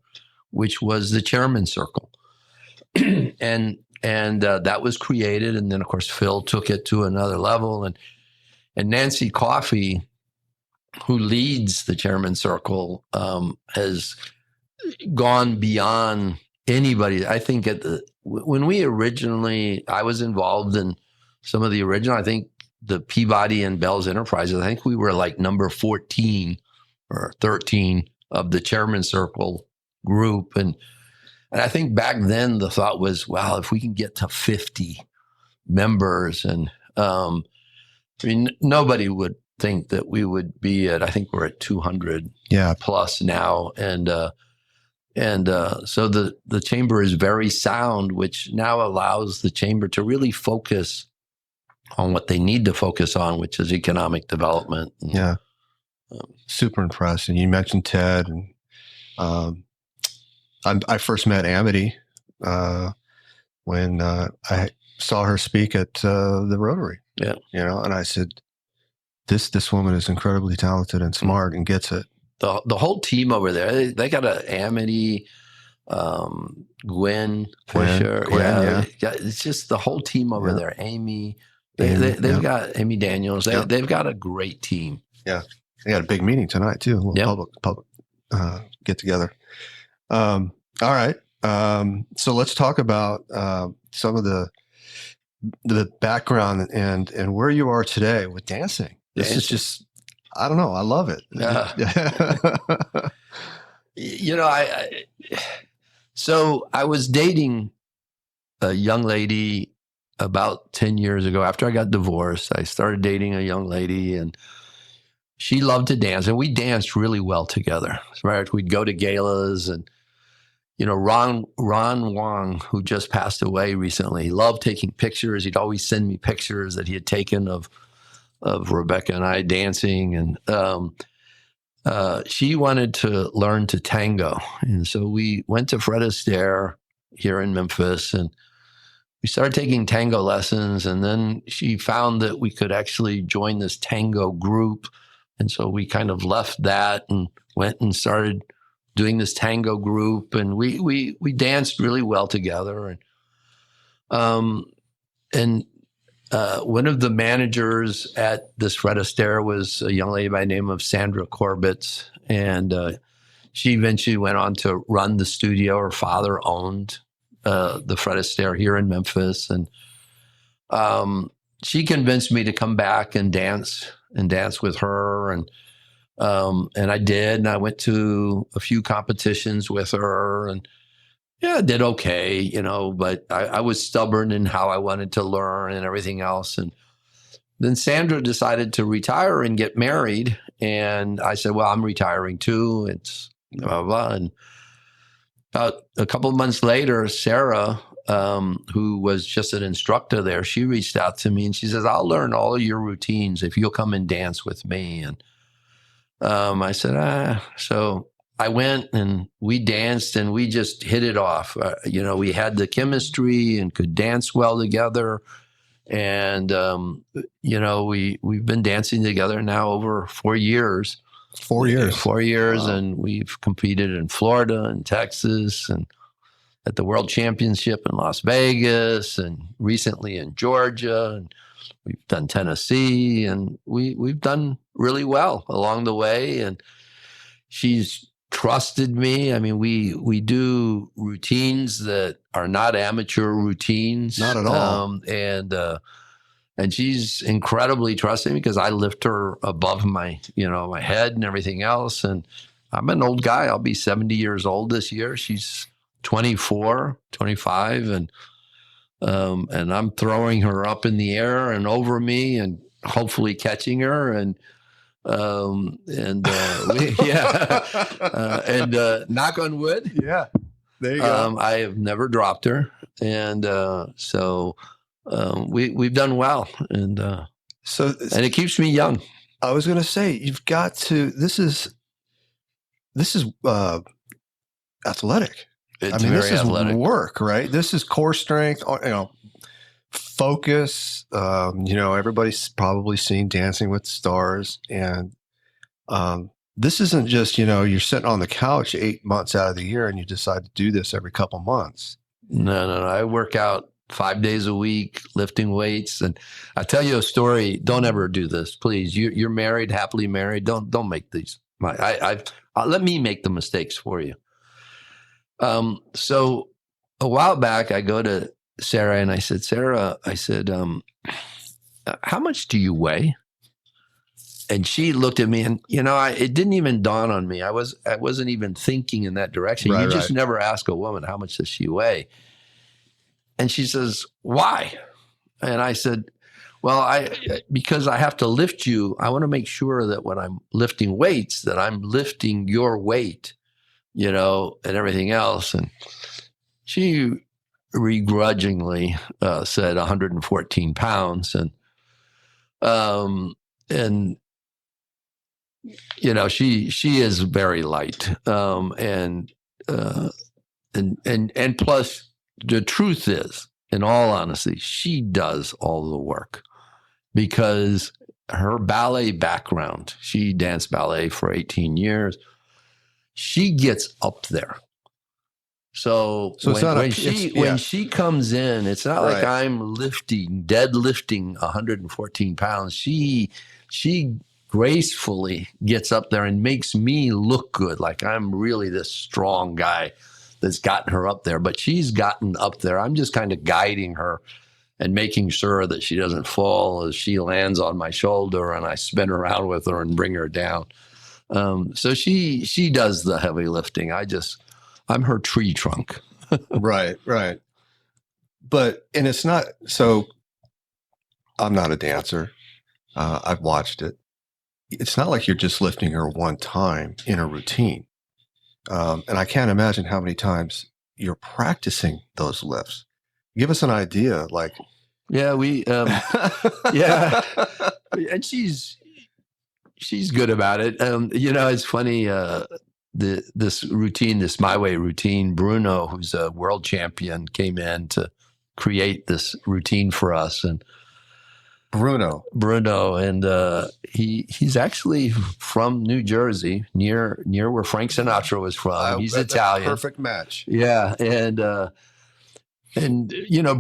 which was the chairman circle. and that was created. And then, of course, Phil took it to another level. And Nancy Coffey, who leads the chairman circle, has gone beyond anybody. I think when I was involved in some of the original, I think the Peabody and Bell's Enterprises, I think we were like number 14 or 13 of the chairman circle group. And I think back then the thought was, wow, if we can get to 50 members, and nobody would think that we would be I think we're at 200 plus now. And so the chamber is very sound, which now allows the chamber to really focus on what they need to focus on, which is economic development. Super impressed. And you mentioned Ted, and Um, I first met Amity when I saw her speak at the Rotary. Yeah. And I said, this woman is incredibly talented and smart and gets it. The whole team over there, they got a Amity, Gwen Fisher. Gwen, yeah. It's just the whole team over there. Amy, they've got Amy Daniels. They've got a great team. Yeah. They got a big meeting tonight too. A little public get together. All right. So let's talk about some of the background and where you are today with dancing. This is just, I don't know. I love it. So I was dating a young lady about 10 years ago. After I got divorced, I started dating a young lady, and she loved to dance, and we danced really well together. Right? We'd go to galas, and Ron Wong, who just passed away recently, he loved taking pictures. He'd always send me pictures that he had taken of Rebecca and I dancing, and she wanted to learn to tango. And so we went to Fred Astaire here in Memphis, and we started taking tango lessons. And then she found that we could actually join this tango group. And so we kind of left that and went and started doing this tango group. And we danced really well together. And one of the managers at this Fred Astaire was a young lady by the name of Sandra Corbett, and she eventually went on to run the studio. Her father owned the Fred Astaire here in Memphis, and she convinced me to come back and dance with her, and I did, and I went to a few competitions with her, and I did okay, but I was stubborn in how I wanted to learn and everything else. And then Sandra decided to retire and get married. And I said, well, I'm retiring too. It's blah, blah, blah. And about a couple of months later, Sarah, who was just an instructor there, she reached out to me and she says, I'll learn all of your routines if you'll come and dance with me. And I said, So I went and we danced and we just hit it off. We had the chemistry and could dance well together. And, we've been dancing together now over 4 years. 4 years. 4 years. Wow. And we've competed in Florida and Texas and at the World Championship in Las Vegas and recently in Georgia. And we've done Tennessee, and we've done really well along the way. And she's trusted me. I mean, we do routines that are not amateur routines. Not at all. And she's incredibly trusting because I lift her above my head and everything else. And I'm an old guy. I'll be 70 years old this year. She's 24, 25. And I'm throwing her up in the air and over me and hopefully catching her. And knock on wood. Yeah, there you go. I have never dropped her, and so we've done well, and it keeps me young. I was going to say you've got to. This is athletic. It's very athletic. Is work, right? This is core strength. Focus. Everybody's probably seen Dancing with the Stars, and this isn't just you're sitting on the couch 8 months out of the year and you decide to do this every couple months. No. I work out 5 days a week, lifting weights, and I tell you a story. Don't ever do this, please. You're married, happily married. Don't make these. Let me make the mistakes for you. So a while back, I go to Sarah and I said, Sarah, how much do you weigh? And she looked at me and, it didn't even dawn on me. I wasn't even thinking in that direction. Right, you just never ask a woman, how much does she weigh? And she says, why? And I said, well, because I have to lift you. I want to make sure that when I'm lifting weights, that I'm lifting your weight, and everything else. And she begrudgingly said 114 pounds. And she is very light. And plus the truth is, in all honesty, she does all the work because her ballet background, she danced ballet for 18 years. She gets up there. So when she comes in, it's not like I'm deadlifting 114 pounds. She gracefully gets up there and makes me look good, like I'm really this strong guy that's gotten her up there. But she's gotten up there. I'm just kind of guiding her and making sure that she doesn't fall as she lands on my shoulder and I spin around with her and bring her down. So she does the heavy lifting. I'm her tree trunk. Right. But, and it's not, so I'm not a dancer. I've watched it. It's not like you're just lifting her one time in a routine. And I can't imagine how many times you're practicing those lifts. Give us an idea. Like, yeah, yeah. And she's good about it. It's funny, this routine, this My Way routine, Bruno, who's a world champion, came in to create this routine for us. And Bruno, and he's actually from New Jersey, near where Frank Sinatra was from. He's Italian. Perfect match. Yeah, and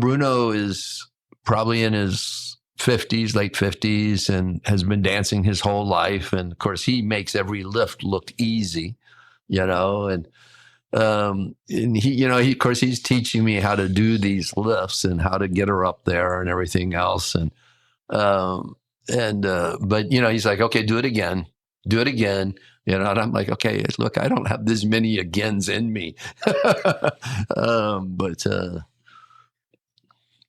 Bruno is probably in his 50s, late 50s, and has been dancing his whole life. And of course, he makes every lift look easy, and he, of course, he's teaching me how to do these lifts and how to get her up there and everything else. But he's like, okay, do it again. And I'm like, okay, look, I don't have this many agains in me.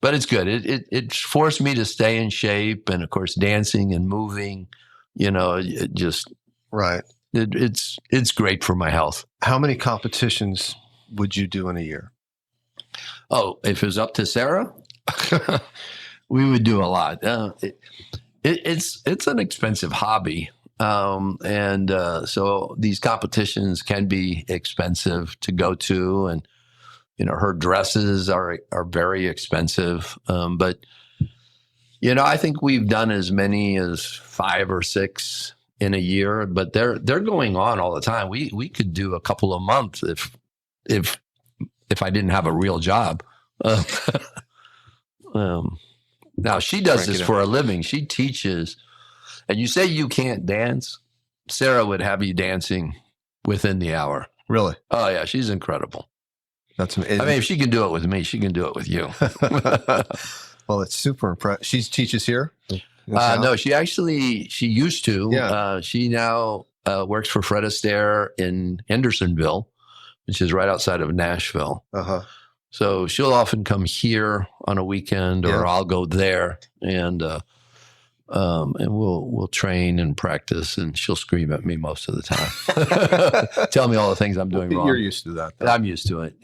But it's good. It forced me to stay in shape. And of course, dancing and moving, it just, right. It's great for my health. How many competitions would you do in a year? Oh, if it was up to Sarah, we would do a lot. It's an expensive hobby. So these competitions can be expensive to go to, and her dresses are very expensive. But I think we've done as many as 5 or 6 in a year, but they're going on all the time. We could do a couple a month if I didn't have a real job. Now she does this for a living. She teaches, and you say you can't dance, Sarah would have you dancing within the hour. Really? Oh yeah, she's incredible. That's amazing. I mean, if she can do it with me, she can do it with you. Well, it's super impressive. She teaches here? No, she used to. Yeah. She now works for Fred Astaire in Hendersonville, which is right outside of Nashville. Uh-huh. So she'll often come here on a weekend, or I'll go there, and we'll train and practice, and she'll scream at me most of the time. Tell me all the things I'm doing wrong. You're used to that, though. I'm used to it,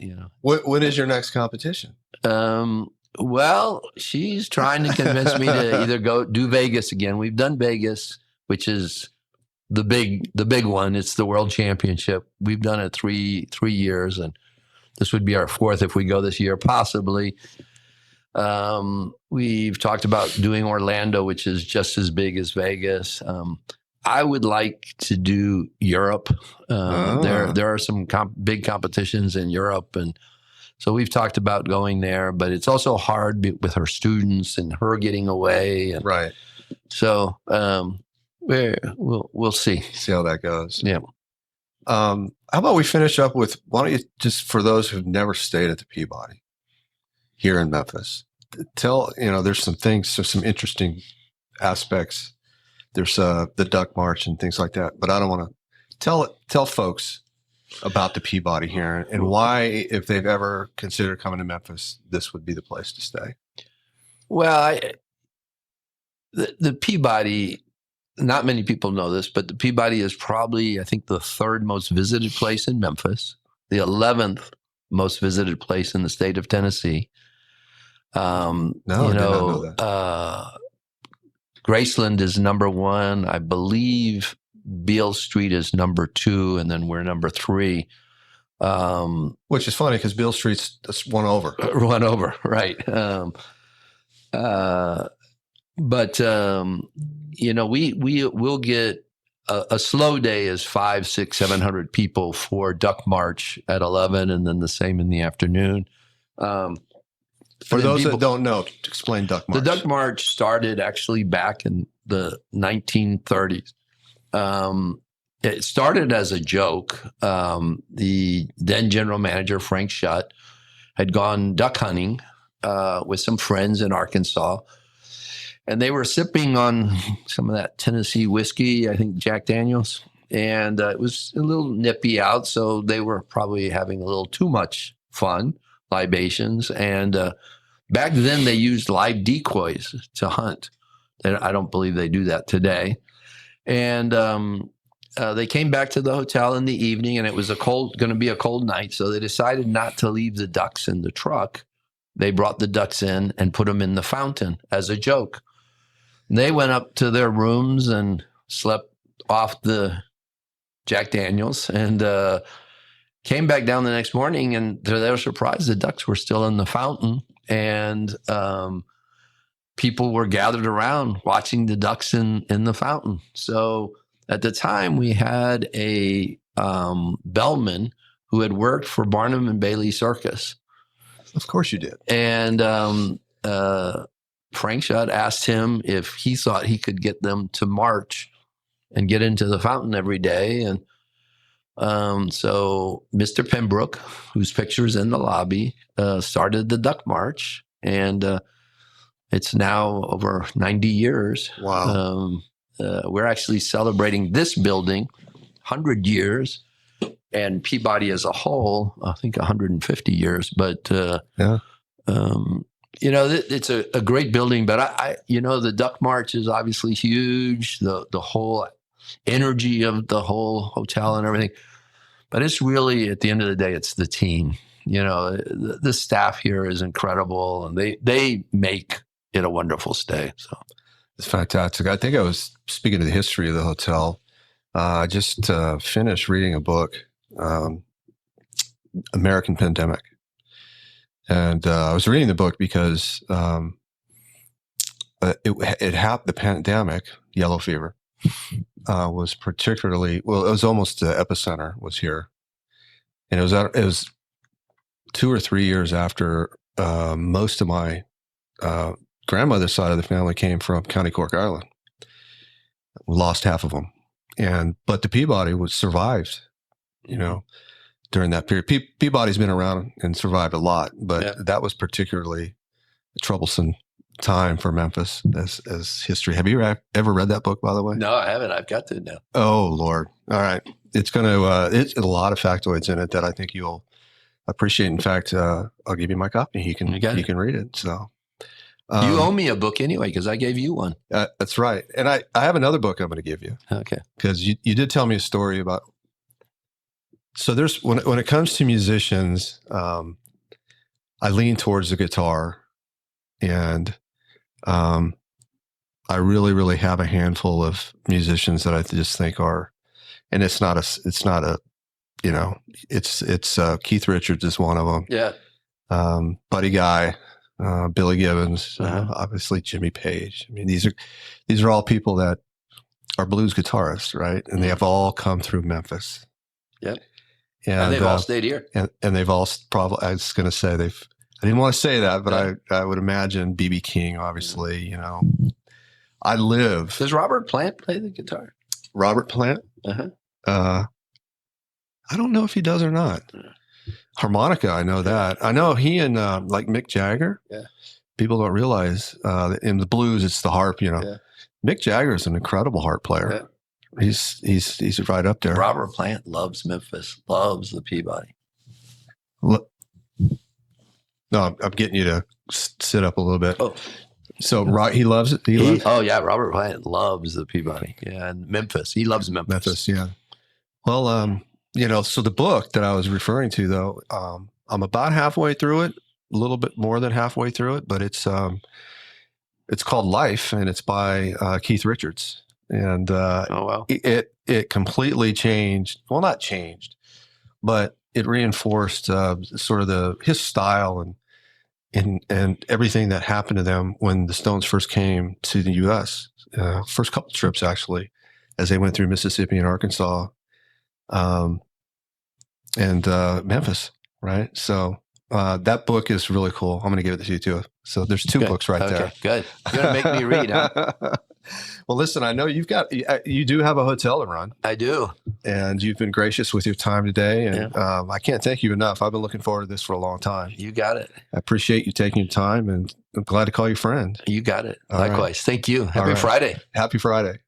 When is your next competition? Well, she's trying to convince me to either go do Vegas again. We've done Vegas, which is the big one. It's the World Championship. We've done it three years, and this would be our 4th if we go this year, possibly. We've talked about doing Orlando, which is just as big as Vegas. I would like to do Europe. There are some big competitions in Europe, and so we've talked about going there. But it's also hard with her students and her getting away. And right. So we'll see. See how that goes. Yeah. How about we finish up with, why don't you, just for those who've never stayed at the Peabody here in Memphis, there's some interesting aspects. There's the Duck March and things like that, but I don't want to tell folks about the Peabody here and why, if they've ever considered coming to Memphis, this would be the place to stay. Well, the Peabody, not many people know this, but the Peabody is probably, I think, the 3rd most visited place in Memphis, the 11th most visited place in the state of Tennessee. I did not know that. Graceland is number 1. I believe Beale Street is number 2, and then we're number 3. Which is funny because Beale Street's just one over. One over, right. But we'll get a slow day is 500, 600, 700 people for Duck March at 11, and then the same in the afternoon. For those that don't know, explain Duck March. The Duck March started actually back in the 1930s. It started as a joke. The then general manager, Frank Schutt, had gone duck hunting with some friends in Arkansas. And they were sipping on some of that Tennessee whiskey, I think Jack Daniels. And it was a little nippy out, so they were probably having a little too much fun, libations. And back then they used live decoys to hunt. And I don't believe they do that today. And they came back to the hotel in the evening, and it was going to be a cold night. So they decided not to leave the ducks in the truck. They brought the ducks in and put them in the fountain as a joke. And they went up to their rooms and slept off the Jack Daniels, and came back down the next morning, and to their surprise, the ducks were still in the fountain, and people were gathered around watching the ducks in the fountain. So at the time, we had a bellman who had worked for Barnum and Bailey Circus. Of course you did. And Frank Schutt asked him if he thought he could get them to march and get into the fountain every day. And so Mr. Pembroke, whose picture is in the lobby, started the Duck March. And it's now over 90 years. Wow. We're actually celebrating this building 100 years, and Peabody as a whole, I think 150 years. But yeah. It's a great building, but the Duck March is obviously huge, the whole energy of the whole hotel and everything. But it's really, at the end of the day, it's the team. The staff here is incredible, and they make it a wonderful stay. So it's fantastic. I think I was speaking of the history of the hotel. I just finished reading a book, American Pandemic. And I was reading the book because it happened. The pandemic, yellow fever, was particularly it was almost the epicenter was here, and it was 2 or 3 years after most of my grandmother's side of the family came from County Cork, Ireland. We lost half of them, but the Peabody was survived, during that period. Peabody's been around and survived a lot, but that was particularly a troublesome time for Memphis as history. Have you ever read that book, by the way? No, I haven't. I've got to now. Oh, Lord. All right. It's going to, it's a lot of factoids in it that I think you'll appreciate. In fact, I'll give you my copy. You can read it. So you owe me a book anyway, because I gave you one. That's right. And I have another book I'm going to give you. Okay. Because you did tell me a story about. So there's when it comes to musicians, I lean towards the guitar, and I really, really have a handful of musicians that I just think are, and it's Keith Richards is one of them. Yeah. Buddy Guy, Billy Gibbons, obviously Jimmy Page. I mean, these are all people that are blues guitarists, right? And they have all come through Memphis. Yep. And they've all stayed here. And they've all probably, I was going to say I didn't want to say that, but I would imagine B.B. King, obviously, I live. Does Robert Plant play the guitar? Robert Plant? I don't know if he does or not. Harmonica, I know that. I know he and like Mick Jagger. Yeah. People don't realize in the blues, it's the harp, Yeah. Mick Jagger is an incredible harp player. Yeah. He's right up there. Robert Plant loves Memphis, loves the Peabody. No, I'm getting you to sit up a little bit. Oh. So he loves it. Oh yeah, Robert Plant loves the Peabody. Yeah, and Memphis. He loves Memphis. Yeah. Well, so the book that I was referring to, though, I'm about halfway through it, a little bit more than halfway through it, but it's called Life, and it's by Keith Richards. And oh wow, it completely changed. Well, not changed, but it reinforced sort of his style and everything that happened to them when the Stones first came to the U.S. First couple trips, actually, as they went through Mississippi and Arkansas, and Memphis, right? So that book is really cool. I'm going to give it to you too. So there's two books right there. Good. You're going to make me read, huh? Well, listen, I know you do have a hotel to run. I do. And you've been gracious with your time today. And I can't thank you enough. I've been looking forward to this for a long time. You got it. I appreciate you taking your time, and I'm glad to call you friend. You got it. All Likewise. right. Thank you. Happy right. Friday. Happy Friday.